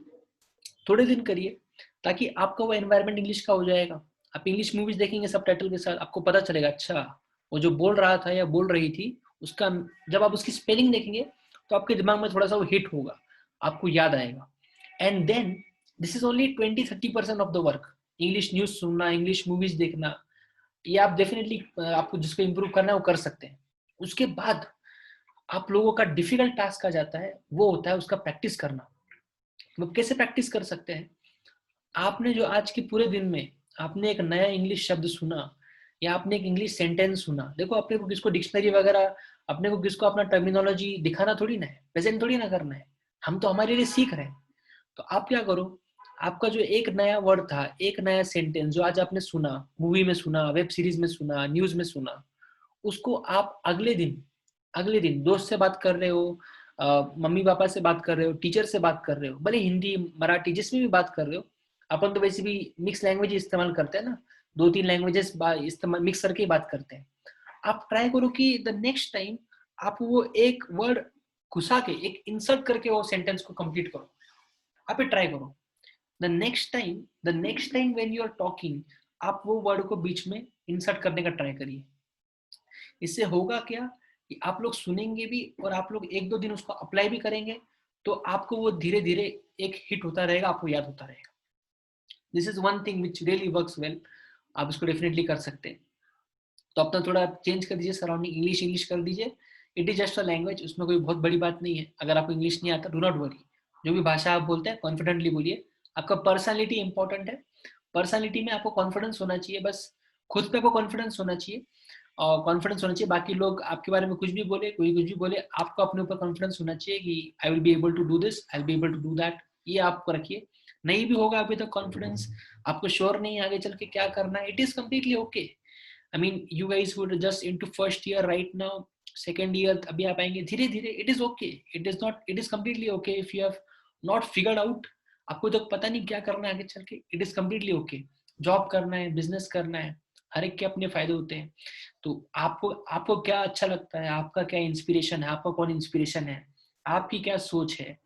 थोड़े दिन करिए ताकि आपका वो एनवायरनमेंट इंग्लिश का हो जाएगा। आप इंग्लिश मूवीज देखेंगे सबटाइटल के साथ, आपको पता चलेगा अच्छा वो जो बोल रहा था या बोल रही थी उसका, जब आप उसकी स्पेलिंग देखेंगे तो आपके दिमाग में थोड़ा सा वो हिट होगा, आपको याद आएगा। And then this is only 20-30% of the work. English news सुनना, इंग्लिश मूवीज देखना, ये आप डेफिनेटली आपको जिसको इम्प्रूव करना है वो कर सकते हैं। उसके बाद आप लोगों का डिफिकल्ट टास्क आ जाता है, वो होता है उसका प्रैक्टिस करना। वो कैसे प्रैक्टिस कर सकते हैं? आपने जो आज के पूरे दिन में आपने एक नया इंग्लिश शब्द सुना या आपने एक इंग्लिश सेंटेंस सुना, देखो अपने को किसको डिक्शनरी वगैरह, अपने को किसको अपना टर्मिनोलॉजी दिखाना थोड़ी ना है, प्रेजेंट थोड़ी ना करना है, हम तो हमारे लिए सीख रहे हैं। तो आप क्या करो, आपका जो एक नया वर्ड था, एक नया सेंटेंस जो आज आपने सुना, मूवी में सुना, वेब सीरीज में सुना, न्यूज में सुना, उसको आप अगले दिन दोस्त से बात कर रहे हो, मम्मी पापा से बात कर रहे हो, टीचर से बात कर रहे हो, भले हिंदी मराठी जिसमें भी बात कर रहे हो, अपन तो वैसे भी मिक्स लैंग्वेज इस्तेमाल करते हैं ना, 2-3 लैंग्वेजेस इस्तेमाल मिक्स करके ही बात करते हैं। आप ट्राई करो कि द नेक्स्ट टाइम आप वो एक वर्ड घुसा के, एक इंसर्ट करके वो सेंटेंस को कंप्लीट करो। आप ये ट्राई करो। The next time when you are talking, आप वो वर्ड को बीच में इंसर्ट करने का ट्राई करिए। इससे होगा क्या कि आप लोग सुनेंगे भी और आप लोग 1-2 दिन उसको अप्लाई भी करेंगे, तो आपको वो धीरे धीरे एक हिट होता रहेगा, आपको याद होता रहेगा। This is one thing which really works well, आप इसको डेफिनेटली कर सकते हैं। तो अपना थोड़ा चेंज कर दीजिए, सराउंडिंग इंग्लिश कर दीजिए, it is just a language, उसमें कोई बहुत बड़ी बात नहीं है। अगर आपको इंग्लिश नहीं आता, डू नॉट वरी, जो भी भाषा आप बोलते हैं कॉन्फिडेंटली बोलिए। आपका पर्सनालिटी इंपॉर्टेंट है, पर्सनालिटी में आपको कॉन्फिडेंस होना चाहिए, बस खुद पे आपको कॉन्फिडेंस होना चाहिए और कॉन्फिडेंस होना चाहिए। बाकी लोग आपके बारे में कुछ भी बोले, कोई कुछ भी बोले, आपको अपने ऊपर कॉन्फिडेंस होना चाहिए कि I will be able to do this, I will be able to do that. ये आपको रखिए। नहीं भी होगा अभी तक कॉन्फिडेंस, आपको श्योर नहीं आगे चल के क्या करना है, it is completely okay. I mean you guys would just into first year right now, second year अभी आप आएंगे धीरे धीरे, it is okay, it is not, it is completely okay if you have not figured out. आपको तो पता नहीं क्या करना है आगे चल के, it is completely okay. Job करना है, बिजनेस करना है, हर एक के अपने फायदे होते हैं। तो आपको आपको क्या अच्छा लगता है, आपका क्या इंस्पिरेशन है, आपका कौन इंस्पिरेशन है, आपकी क्या सोच है,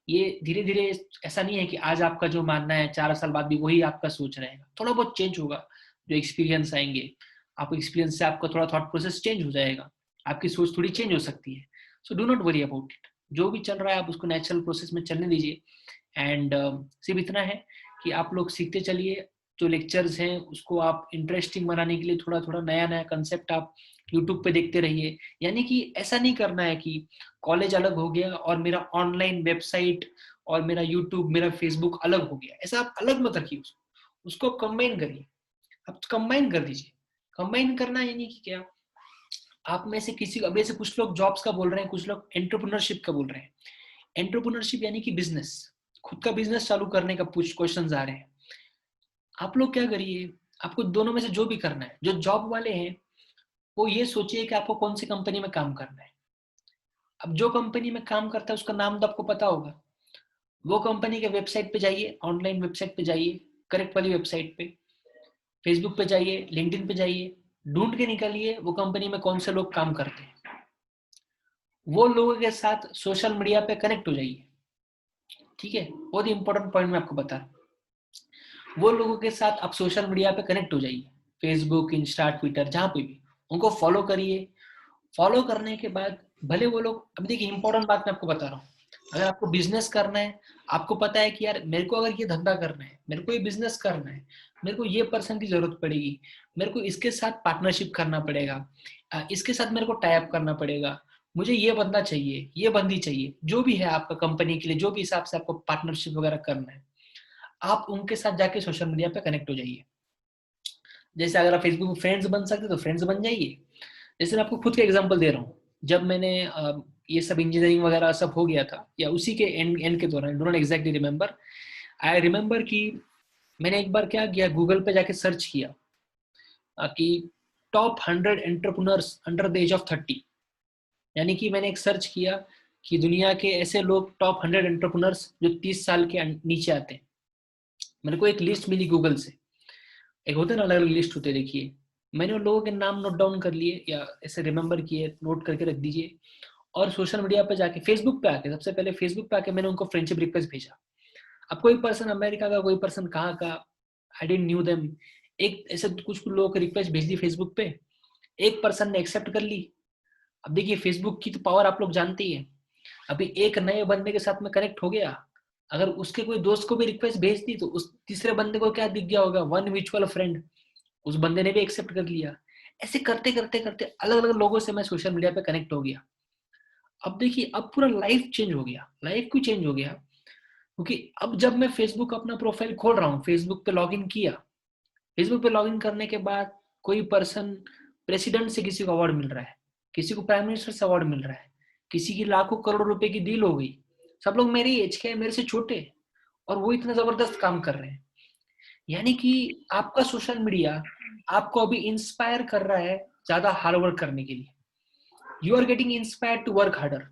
ये धीरे धीरे, ऐसा नहीं है कि आज आपका जो मानना है 4 साल बाद भी वही आपका सोच रहेगा, थोड़ा बहुत चेंज होगा। जो एक्सपीरियंस आएंगे, आपको एक्सपीरियंस से आपका थोड़ा थॉट प्रोसेस चेंज हो जाएगा, आपकी सोच थोड़ी चेंज हो सकती है। So do not worry about it, जो भी चल रहा है आप उसको नेचुरल प्रोसेस में चलने दीजिए। एंड सिर्फ इतना है कि आप लोग सीखते चलिए, जो लेक्चर्स हैं उसको आप इंटरेस्टिंग बनाने के लिए थोड़ा थोड़ा नया नया कंसेप्ट आप यूट्यूब पे देखते रहिए। यानी कि ऐसा नहीं करना है कि कॉलेज अलग हो गया और मेरा ऑनलाइन वेबसाइट और मेरा यूट्यूब, मेरा फेसबुक अलग हो गया, ऐसा आप अलग मत रखिए, उसको कंबाइन करिए, आप कंबाइन कर दीजिए। कंबाइन करना यानी कि क्या, आप में से किसी को, अभी से कुछ लोग जॉब्स का बोल रहे हैं, कुछ लोग एंटरप्रेन्योरशिप का बोल रहे हैं। एंटरप्रेन्योरशिप यानी कि बिजनेस, खुद का बिजनेस चालू करने का कुछ क्वेश्चंस आ रहे हैं। आप लोग क्या करिए, आपको दोनों में से जो भी करना है, जो जॉब वाले हैं वो ये सोचिए कि आपको कौन सी कंपनी में काम करना है। अब जो कंपनी में काम करता है उसका नाम तो आपको पता होगा, वो कंपनी के वेबसाइट पे जाइए, ऑनलाइन वेबसाइट पे जाइए, करेक्ट वाली वेबसाइट पे, फेसबुक पे जाइए, लिंक्डइन पे जाइए, ढूंढ के निकालिए वो कंपनी में कौन से लोग काम करते हैं, वो लोगों के साथ सोशल मीडिया पे कनेक्ट हो जाइए। ठीक है, बहुत इंपॉर्टेंट पॉइंट मैं आपको बता रहा हूँ। वो लोगों के साथ आप सोशल मीडिया पे कनेक्ट हो जाइए, फेसबुक, इंस्टा, ट्विटर, जहां पे भी, उनको फॉलो करिए। फॉलो करने के बाद भले वो लोग, अब देखिए इंपॉर्टेंट बात मैं आपको बता रहा हूँ, अगर आपको बिजनेस करना है, आपको पता है कि यार मेरे को अगर ये धंधा करना है, मेरे को ये बिजनेस करना है, मेरे को ये पर्सन की जरूरत पड़ेगी, मेरे को इसके साथ पार्टनरशिप करना पड़ेगा, इसके साथ मेरे को टाई अप करना पड़ेगा, मुझे ये बंदा चाहिए, ये बंदी चाहिए, जो भी है आपका कंपनी के लिए, जो भी हिसाब से आपको पार्टनरशिप वगैरह करना है, आप उनके साथ जाके सोशल मीडिया पे कनेक्ट हो जाइए। जैसे अगर आप फेसबुक में फ्रेंड्स बन सकते तो फ्रेंड्स बन जाइए। जैसे मैं आपको खुद का एग्जांपल दे रहा हूँ, जब मैंने ये सब इंजीनियरिंग वगैरह सब हो गया था, या उसी के एंड के दौरान, don't exactly remember, I remember कि मैंने एक बार क्या किया, गूगल पे जाके सर्च किया कि top 100 entrepreneurs under the age of 30। यानी कि मैंने एक सर्च किया कि दुनिया के ऐसे लोग टॉप 100 एंटरप्रेन्योर्स जो 30 साल के नीचे आते हैं। मेरे को एक लिस्ट मिली गूगल से, एक होते ना अलग अलग लिस्ट होते, देखिए मैंने उन लोगों के नाम नोट डाउन कर लिए या ऐसे रिमेम्बर किए, नोट करके रख दीजिए। और सोशल मीडिया पे जाके, फेसबुक पे आके, सबसे पहले फेसबुक पे आके मैंने उनको फ्रेंडशिप रिक्वेस्ट भेजा। अब कोई पर्सन अमेरिका का, कोई पर्सन कहाँ का, आई डिडंट न्यू देम, एक ऐसे कुछ लोगों को रिक्वेस्ट भेज दी फेसबुक पे, एक पर्सन ने एक्सेप्ट कर ली। अब देखिए फेसबुक की तो पावर आप लोग जानते ही है। अभी एक नए बंदे के साथ में कनेक्ट हो गया, अगर उसके कोई दोस्त को भी रिक्वेस्ट भेज दी तो उस तीसरे बंदे को क्या दिख गया होगा, वन म्यूचुअल फ्रेंड, उस बंदे ने भी एक्सेप्ट कर लिया। ऐसे करते करते करते अलग अलग लोगों से मैं सोशल मीडिया पे कनेक्ट हो गया। अब देखिए अब पूरा लाइफ चेंज हो गया। लाइफ क्यों चेंज हो गया, क्योंकि अब जब मैं फेसबुक अपना प्रोफाइल खोल रहा हूँ, फेसबुक पे लॉगिन किया, फेसबुक पे लॉगिन करने के बाद कोई पर्सन प्रेसिडेंट से किसी को अवार्ड मिल रहा है, किसी को प्राइम मिनिस्टर से अवार्ड मिल रहा है, किसी की लाखों करोड़ों रुपए की डील हो गई, सब लोग मेरे एज के हैं, मेरे से छोटे, और वो इतना जबरदस्त काम कर रहे हैं। यानी कि आपका सोशल मीडिया आपको अभी इंस्पायर कर रहा है ज्यादा हार्ड वर्क करने के लिए। You are getting inspired to work harder.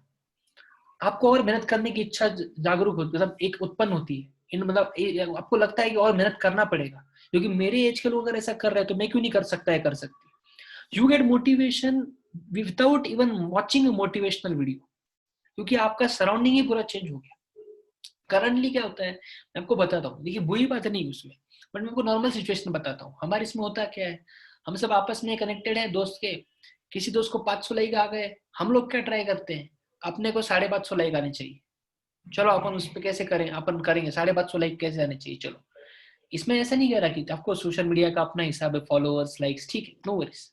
आपको और मेहनत करने की इच्छा जागरूक होती, मतलब एक उत्पन्न होती है, इन मतलब आपको लगता है कि और मेहनत करना पड़ेगा, क्योंकि मेरे एज के लोग अगर ऐसा कर रहे हैं तो मैं क्यों नहीं कर सकता है, कर सकती। You get motivation without even watching a motivational video, क्योंकि आपका सराउंडिंग ही पूरा चेंज हो गया। करंटली क्या होता है मैं आपको बताता हूँ, देखिए बुरी बात नहीं उसमें, बट मैं आपको नॉर्मल सिचुएशन बताता हूँ। हमारे इसमें होता क्या है, हम सब आपस में कनेक्टेड हैं दोस्त के, किसी दोस्त को 500 लाइक आ गए, हम लोग क्या ट्राई करते हैं, अपने को 550 लाइक आने चाहिए, चलो अपन उस पर कैसे करें, अपन करेंगे 550 लाइक कैसे आने चाहिए, चलो। इसमें ऐसा नहीं कह रहा कि आपको सोशल मीडिया का अपना हिसाब है, फॉलोअर्स, लाइक्स, ठीक है, नो वरीज,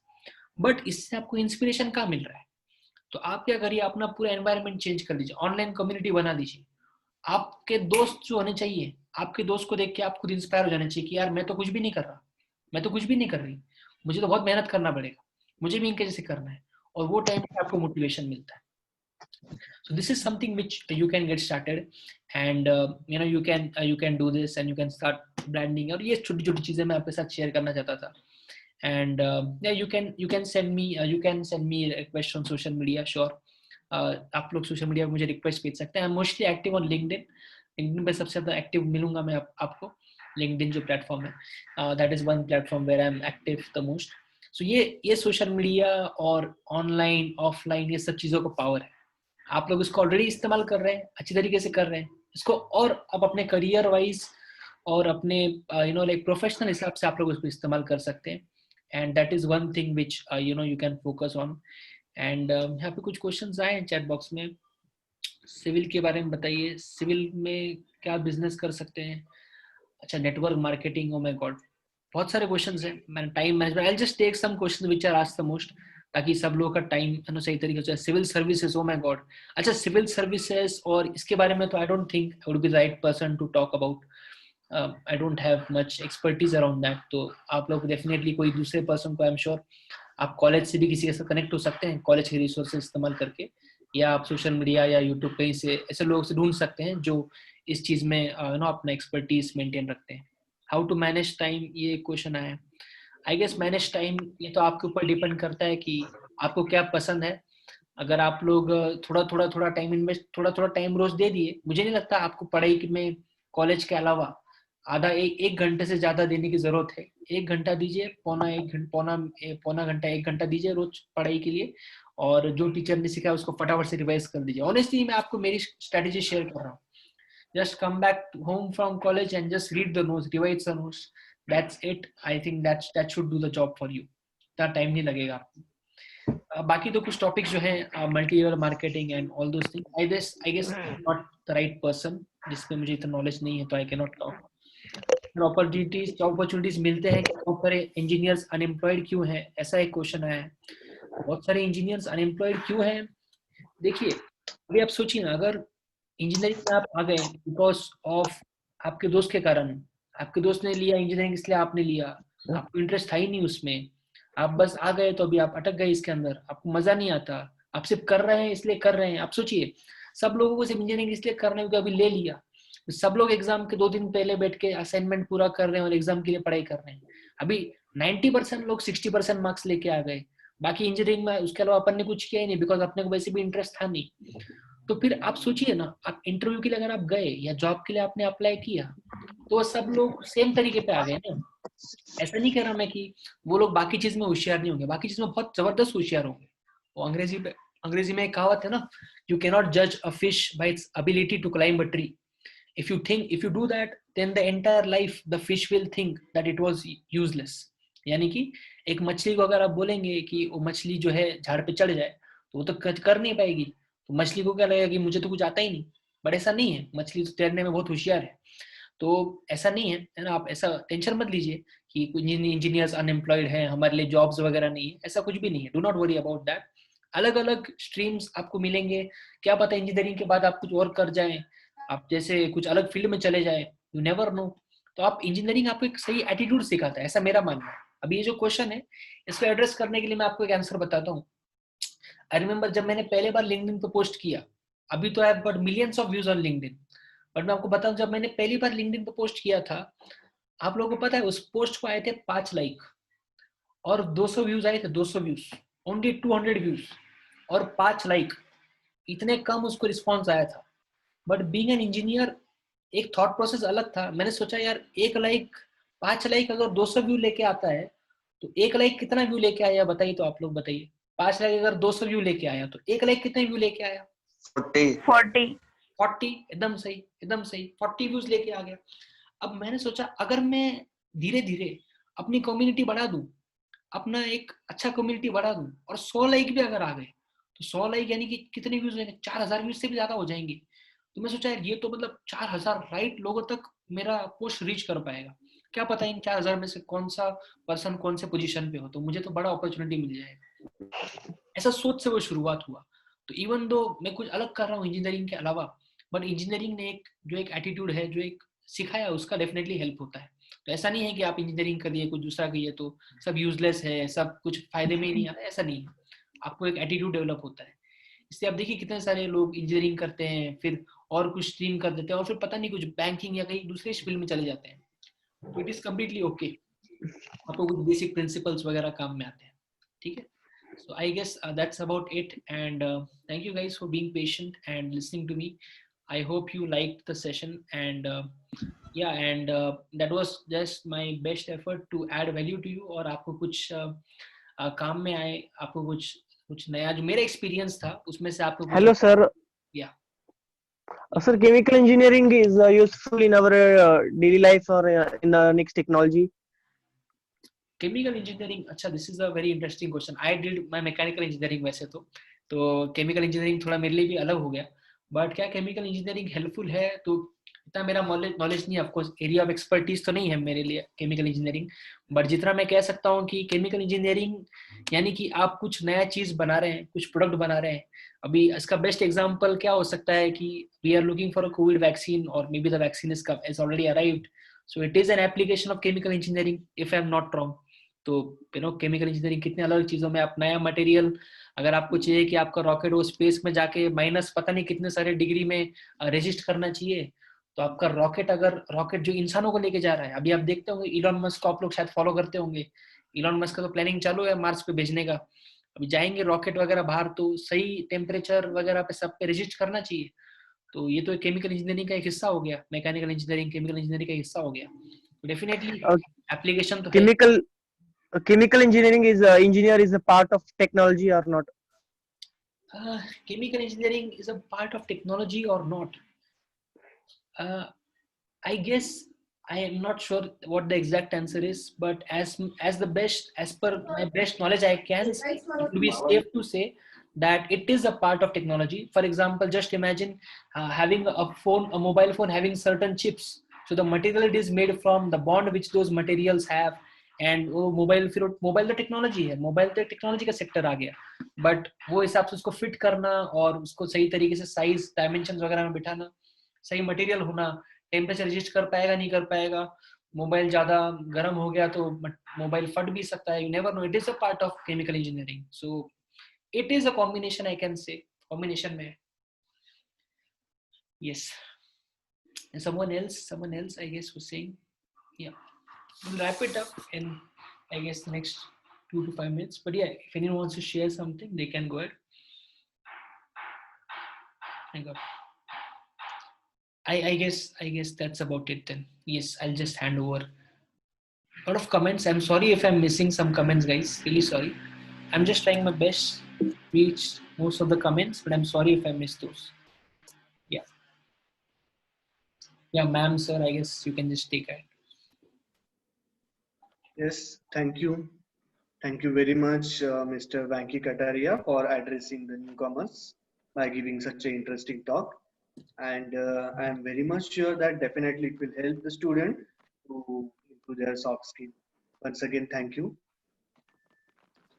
बट इससे आपको इंस्पिरेशन कहाँ मिल रहा है, तो आप क्या करिए, अपना पूरा एनवायरनमेंट चेंज कर दीजिए, ऑनलाइन कम्युनिटी बना दीजिए। आपके दोस्त जो होने चाहिए, आपके दोस्त को देख के आप खुद इंस्पायर हो जाने चाहिए कि यार मैं तो कुछ भी नहीं कर रहा, मैं तो कुछ भी नहीं कर रही, मुझे तो बहुत मेहनत करना पड़ेगा, मुझे भी इनके जैसे करना है, और वो टाइम पे आपको मोटिवेशन मिलता है। So this is something which you can get started, and you can do this and you can start branding. और ये छोटी छोटी चीजें मैं आपके साथ शेयर करना चाहता था। And yeah, you can send me a request on social media, sure. आप लोग सोशल मीडिया पे मुझे रिक्वेस्ट भेज सकते हैं। I am mostly active on LinkedIn पे सबसे ज्यादा एक्टिव मिलूंगा मैं आपको। लिंक्डइन जो प्लेटफॉर्म है, that is one platform where I am active the most. So ये सोशल मीडिया और ऑनलाइन ऑफलाइन ये सब चीजों का पावर है। आप लोग इसको ऑलरेडी इस्तेमाल कर रहे हैं, अच्छी तरीके से कर रहे हैं इसको, और आप अपने करियर वाइज और अपने लाइक प्रोफेशनल हिसाब से आप लोग इसको इस्तेमाल कर सकते हैं। And that is one thing which you can focus on. And यहाँ पे कुछ क्वेश्चंस आए हैं चैट बॉक्स में। सिविल के बारे में बताइए, सिविल में क्या बिजनेस कर सकते हैं? अच्छा, network marketing, oh my god, बहुत सारे क्वेश्चंस हैं। मैंने time management, I will just take some questions which are asked the most, ताकि सब लोगों का टाइम सही तरीके से। Civil services, oh my god, अच्छा सिविल सर्विसेज, और इसके बारे में तो I don't think I would be the right person to talk about. I don't have much expertise around that. तो आप लोग डेफिनेटली कोई दूसरे पर्सन को, आई एम श्योर आप कॉलेज से भी किसी के साथ कनेक्ट हो सकते हैं, कॉलेज के रिसोर्सेज इस्तेमाल करके, या आप सोशल मीडिया या यूट्यूब कहीं से ऐसे लोगों से ढूंढ सकते हैं जो इस चीज में अपना एक्सपर्टीज मेंटेन रखते हैं। हाउ टू मैनेज टाइम, ये क्वेश्चन आया है। आई गेस मैनेज टाइम ये तो आपके ऊपर डिपेंड करता है कि आपको क्या पसंद है। अगर आप लोग थोड़ा टाइम इन्वेस्ट, थोड़ा टाइम रोज दे दिए, मुझे नहीं लगता आपको पढ़ाई में कॉलेज के अलावा आधा एक घंटे से ज्यादा देने की जरूरत है। 1 घंटा दीजिए, पौना घंटा 1 घंटा दीजिए रोज पढ़ाई के लिए, और जो टीचर ने सिखाया उसको फटाफट से रिवाइज कर दीजिए। ऑनेस्टली मैं आपको मेरी स्ट्रेटेजी शेयर कर रहा हूँ। Just come back home from college and just read the notes, revise the notes. That's it. I think that should do the job for you. इतना टाइम नहीं लगेगा आपको। बाकी तो कुछ टॉपिक्स जो हैं, multi level marketing and all those things, I guess not the right person, जिसपे मुझे इतना नॉलेज नहीं है, तो I can not talk. Opportunities मिलते हैं कि बहुत सारे इंजीनियर्स अनएम्प्लॉयड क्यों हैं, ऐसा एक क्वेश्चन आया है। बहुत सारे इंजीनियर्स अनएम्प्लॉयड क्यों हैं? देखिए, अभी आप सोचिए ना, अगर इंजीनियरिंग में आप आ गए बिकॉज ऑफ आपके दोस्त के कारण, आपके दोस्त ने लिया इंजीनियरिंग इसलिए आपने लिया, आपको इंटरेस्ट था ही नहीं उसमें, आप बस आ गए, तो अभी आप अटक गए इसके अंदर, आपको मजा नहीं आता, आप सिर्फ कर रहे हैं इसलिए कर रहे हैं। आप सोचिए, सब लोगों को सिर्फ इंजीनियरिंग इसलिए करने को अभी ले लिया, सब लोग एग्जाम के 2 दिन पहले बैठ के असाइनमेंट पूरा कर रहे हैं और एग्जाम के लिए पढ़ाई कर रहे हैं। अभी 90% लोग 60% मार्क्स लेके आ गए, बाकी इंजीनियरिंग में उसके अलावा अपन ने कुछ किया ही नहीं, बिकॉज अपने को वैसे भी इंटरेस्ट था नहीं। तो फिर आप सोचिए ना, आप इंटरव्यू के लिए अगर आप गए या जॉब के लिए आपने अप्लाई किया, तो सब लोग सेम तरीके पे आ गए ना। ऐसा नहीं कह रहा मैं कि वो लोग बाकी चीज में होशियार नहीं होंगे, बाकी चीज में बहुत जबरदस्त होशियार होंगे। वो अंग्रेजी में एक कहावत है ना, यू कैन नॉट जज a fish by its ability to climb a tree. If you do that, then the entire life the fish will think that it was useless. यानी कि एक मछली को अगर आप बोलेंगे कि वो मछली जो है झाड़ पे चढ़ जाए, तो वो तो कर नहीं पाएगी, तो मछली को क्या लगेगा कि मुझे तो कुछ आता ही नहीं। बट ऐसा नहीं है, मछली तो तैरने में बहुत होशियार है। तो ऐसा नहीं है ना, आप ऐसा टेंशन मत लीजिए कि इंजीनियर्स अनएम्प्लॉयड हैं, हमारे लिए जॉब्स वगैरह नहीं है, ऐसा कुछ भी नहीं है। Do not worry about that. अलग अलग स्ट्रीम्स आपको मिलेंगे, क्या पता इंजीनियरिंग के बाद आप कुछ और कर जाएं, आप जैसे कुछ अलग फील्ड में चले जाएं, यू नेवर नो। तो आप इंजीनियरिंग आपको एक सही एटीट्यूड सिखाता है, ऐसा मेरा मानना है। अभी ये जो क्वेश्चन है, इसको एड्रेस करने के लिए मैं आपको एक आंसर बताता हूँ। आई रिमेम्बर जब मैंने पहले बार लिंक्डइन पे पोस्ट किया, अभी तो I have got millions of views on LinkedIn, but मैं आपको बताऊं, जब मैंने पहली बार लिंक्डइन पे पोस्ट किया था, आप लोगों को पता है उस पोस्ट को आए थे 5 लाइक और 200 व्यूज आए थे, 200 व्यूज, ओनली 200 व्यूज और 5 लाइक, इतने कम उसको रिस्पॉन्स आया था। बट बीइंग एन इंजीनियर एक थॉट प्रोसेस अलग था। मैंने सोचा यार 1 लाइक 5 लाइक अगर 200 व्यू लेके आता है, तो 1 लाइक कितना व्यू लेके आया बताइए, तो आप लोग बताइए। 5 लाइक अगर 200 व्यू लेके आया, तो 1 लाइक कितने व्यू लेके आया? 40। एकदम सही, 40 व्यूज लेके आ गया। अब मैंने सोचा अगर मैं धीरे धीरे अपनी कम्युनिटी बढ़ा दूं, अपना एक अच्छा कम्युनिटी बढ़ा दूं, और 100 लाइक भी अगर आ गए, तो 100 लाइक यानी कि कितने व्यूज होंगे? 4000 व्यूज से भी ज्यादा हो जाएंगे। तो मैं सोचा यार ये तो मतलब 4000 राइट लोगों तक मेरा पोस्ट रीच कर पाएगा। क्या पता इन 4000 में से कौन सा पर्सन कौन से पोजीशन पे हो, तो मुझे तो बड़ा अपॉर्चुनिटी मिल जाएगा। ऐसा सोच से वो शुरुआत हुआ। तो इवन दो मैं कुछ अलग कर रहा हूँ इंजीनियरिंग के अलावा, बट इंजीनियरिंग ने एक एटीट्यूड है, जो एक सिखाया, उसका डेफिनेटली हेल्प होता है। तो ऐसा नहीं है कि आप इंजीनियरिंग करिए कुछ दूसरा करिए तो सब यूजलेस है, सब कुछ फायदे में ही नहीं आता, ऐसा नहीं है। आपको एक एटीट्यूड डेवलप होता है। इसलिए आप देखिए कितने सारे लोग इंजीनियरिंग करते हैं, फिर और कुछ स्ट्रीम कर देते हैं, और फिर पता नहीं कुछ बैंकिंग या कहीं दूसरे फील्ड में चले जाते हैं। तो इट इज कम्प्लीटली ओके, आपको कुछ बेसिक प्रिंसिपल्स वगैरह काम में आते हैं, ठीक है। So I guess that's about it, and thank you guys for being patient and listening to me. I hope you liked the session, and yeah, and that was just my best effort to add value to you, और आपको कुछ काम में आए, आपको कुछ नया जो मेरा एक्सपीरियंस था उसमें से आपको Hello, sir. Yeah. Sir, chemical engineering is useful in our daily life or in the next technology. Chemical engineering, अच्छा, this is a very interesting question. I did my mechanical engineering वैसे तो chemical engineering थोड़ा मेरे लिए भी अलग हो गया, बट क्या केमिकल इंजीनियरिंग हेल्पफुल है, तो इतना मेरा नॉलेज नहीं, ऑफकोर्स एरिया ऑफ एक्सपर्टीज तो नहीं है मेरे लिए केमिकल इंजीनियरिंग, बट जितना मैं कह सकता हूँ कि केमिकल इंजीनियरिंग यानी कि आप कुछ नया चीज बना रहे हैं, कुछ प्रोडक्ट बना रहे हैं। अभी इसका बेस्ट एग्जांपल क्या हो सकता है कि we are looking for a covid vaccine, और maybe the vaccine is already arrived, so it is an application of chemical engineering if I am not wrong. तो केमिकल इंजीनियरिंग कितने अलग चीजों में, आप नया मटेरियल, अगर आपको चाहिए कि आपका रॉकेट वो स्पेस में जाके माइनस पता नहीं कितने सारे डिग्री में रेजिस्ट करना चाहिए, तो आपका रॉकेट, अगर रॉकेट जो इंसानों को लेके जा रहा है, अभी आप देखते होंगे इलॉन मस्क को आप लोग शायद फॉलो करते होंगे, इलॉन मस्क का तो प्लानिंग चालू है मार्स पे भेजने का, अभी जाएंगे रॉकेट वगैरह बाहर, तो सही टेम्परेचर वगैरह पे सब पे रेजिस्ट करना चाहिए। तो ये तो केमिकल इंजीनियरिंग का एक हिस्सा हो गया, मैकेनिकल इंजीनियरिंग केमिकल इंजीनियरिंग का हिस्सा हो गया, तो डेफिनेटली एप्लीकेशन तो है। Chemical engineering is engineer is a part of technology or not? Chemical engineering is a part of technology or not? I guess I am not sure what the exact answer is, but as per my best knowledge, I can say, it would be safe to say that it is a part of technology. For example, just imagine having a mobile phone having certain chips. So the material it is made from, the bond which those materials have, and वो mobile तो technology है, mobile तो technology का sector आ गया, but वो हिसाब से उसको फिट करना और उसको सही तरीके से साइज डायमेंशन वगैरह में बिठाना, सही मटेरियल होना, टेम्परेचर रजिस्ट कर पाएगा नहीं कर पाएगा, मोबाइल ज्यादा गर्म हो गया तो मोबाइल फट भी सकता है, you never know, it is a part of chemical engineering, so it is a combination, I can say combination में। yes, and someone else I guess was saying, yeah, we'll wrap it up in, I guess, the next 2 to 5 minutes. But yeah, if anyone wants to share something, they can go ahead. Hang on. I guess that's about it then. Yes, I'll just hand over. A lot of comments. I'm sorry if I'm missing some comments, guys. Really sorry. I'm just trying my best to reach most of the comments, but I'm sorry if I missed those. Yeah. Yeah, ma'am, sir, I guess you can just take it. Yes, thank you. Thank you very much, Mr. Venki Kataria, for addressing the newcomers by giving such an interesting talk. And I am very much sure that definitely it will help the student to improve their soft skill. Once again, thank you.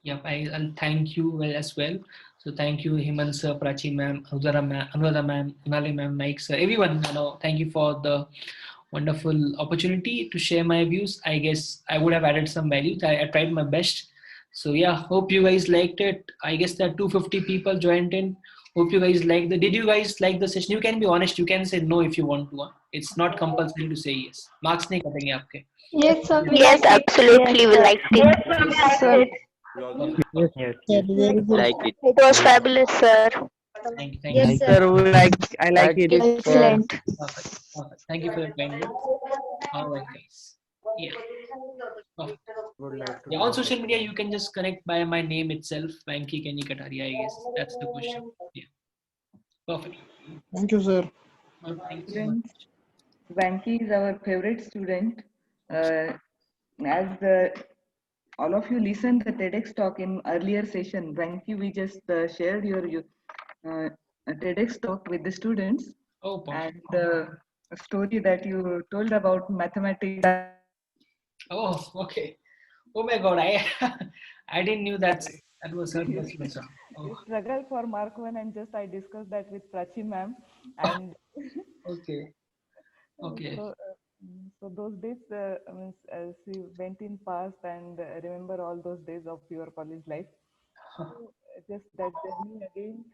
Yep, I'll thank you as well. So thank you, Hemant sir, Prachi ma'am, Anuradha ma'am, Unali ma'am, Mike sir, everyone. Thank you for the wonderful opportunity to share my views. I guess I would have added some value. I tried my best. So yeah, hope you guys liked it. I guess there are 250 people joined in. Hope you guys liked it. Did you guys like the session? You can be honest. You can say no if you want to. It's not compulsory to say yes. Marks nahi katenge aapke. Yes, sir. Yes, absolutely. We liked it. Yes, sir. Yes. Like it. It was fabulous, sir. Thank you. Yes, sir. Sir, I like it. Excellent. Perfect. Thank you for your kind words. All right, guys. Yeah. Perfect. Yeah, on social media, you can just connect by my name itself, Venki Kenny Kataria, I guess. That's the question. Yeah. Perfect. Thank you, sir. Thank you so much. Students, Venki is our favorite student. As all of you listened the TEDx talk in earlier session, Venki, we just shared your TEDx talk with the students, Oh, perfect. and the story that you told about mathematics. Oh, okay. Oh my God, I didn't knew that was surplus also. You Oh, struggle for Mark 1 and just I discussed that with Prachi ma'am and okay, okay. so so those days means, she went in past and remember all those days of your college life. So just that journey again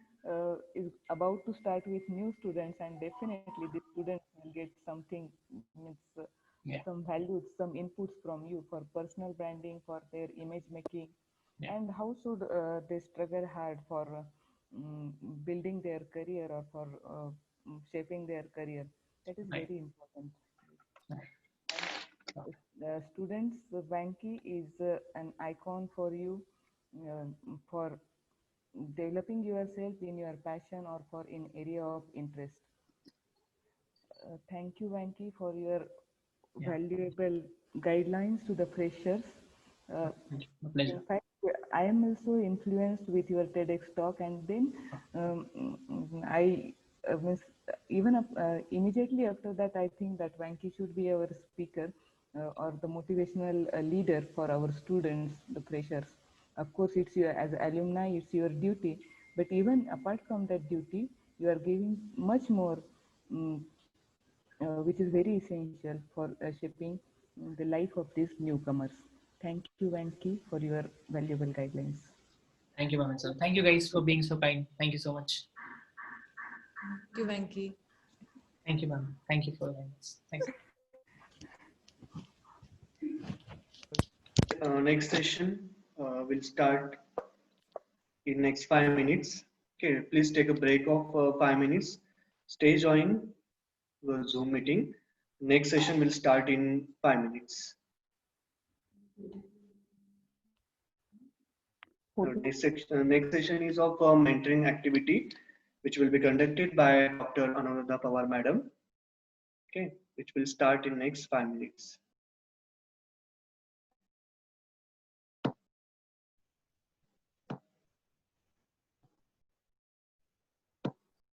is about to start with new students, and definitely the students will get something, means Yeah, some values, some inputs from you for personal branding, for their image making, yeah, and how should they struggle hard for mm, building their career or for shaping their career. That is right, very important. right. Students, Vanki is an icon for you for developing yourself in your passion or for in area of interest. Thank you, Vanki, for your Yeah, valuable guidelines to the freshers. Uh, thank you. My pleasure. in fact, I am also influenced with your TEDx talk, and then I means even immediately after that, I think that Vanki should be our speaker or the motivational leader for our students, the freshers. Of course, it's your as alumni, it's your duty. But even apart from that duty, you are giving much more, um, which is very essential for shaping the life of these newcomers. Thank you, Vanki, for your valuable guidelines. Thank you, Ma'am, sir. Thank you guys for being so kind. Thank you so much. Thank you, Venki. Thank you, ma'am. Thank you for this. Thanks. Next session will start in next 5 minutes. Okay, please take a break of 5 minutes. Stay join the Zoom meeting. Next session will start in 5 minutes. Next session is of mentoring activity, which will be conducted by Dr. Anuradha Pawar Madam. Okay, which will start in next 5 minutes.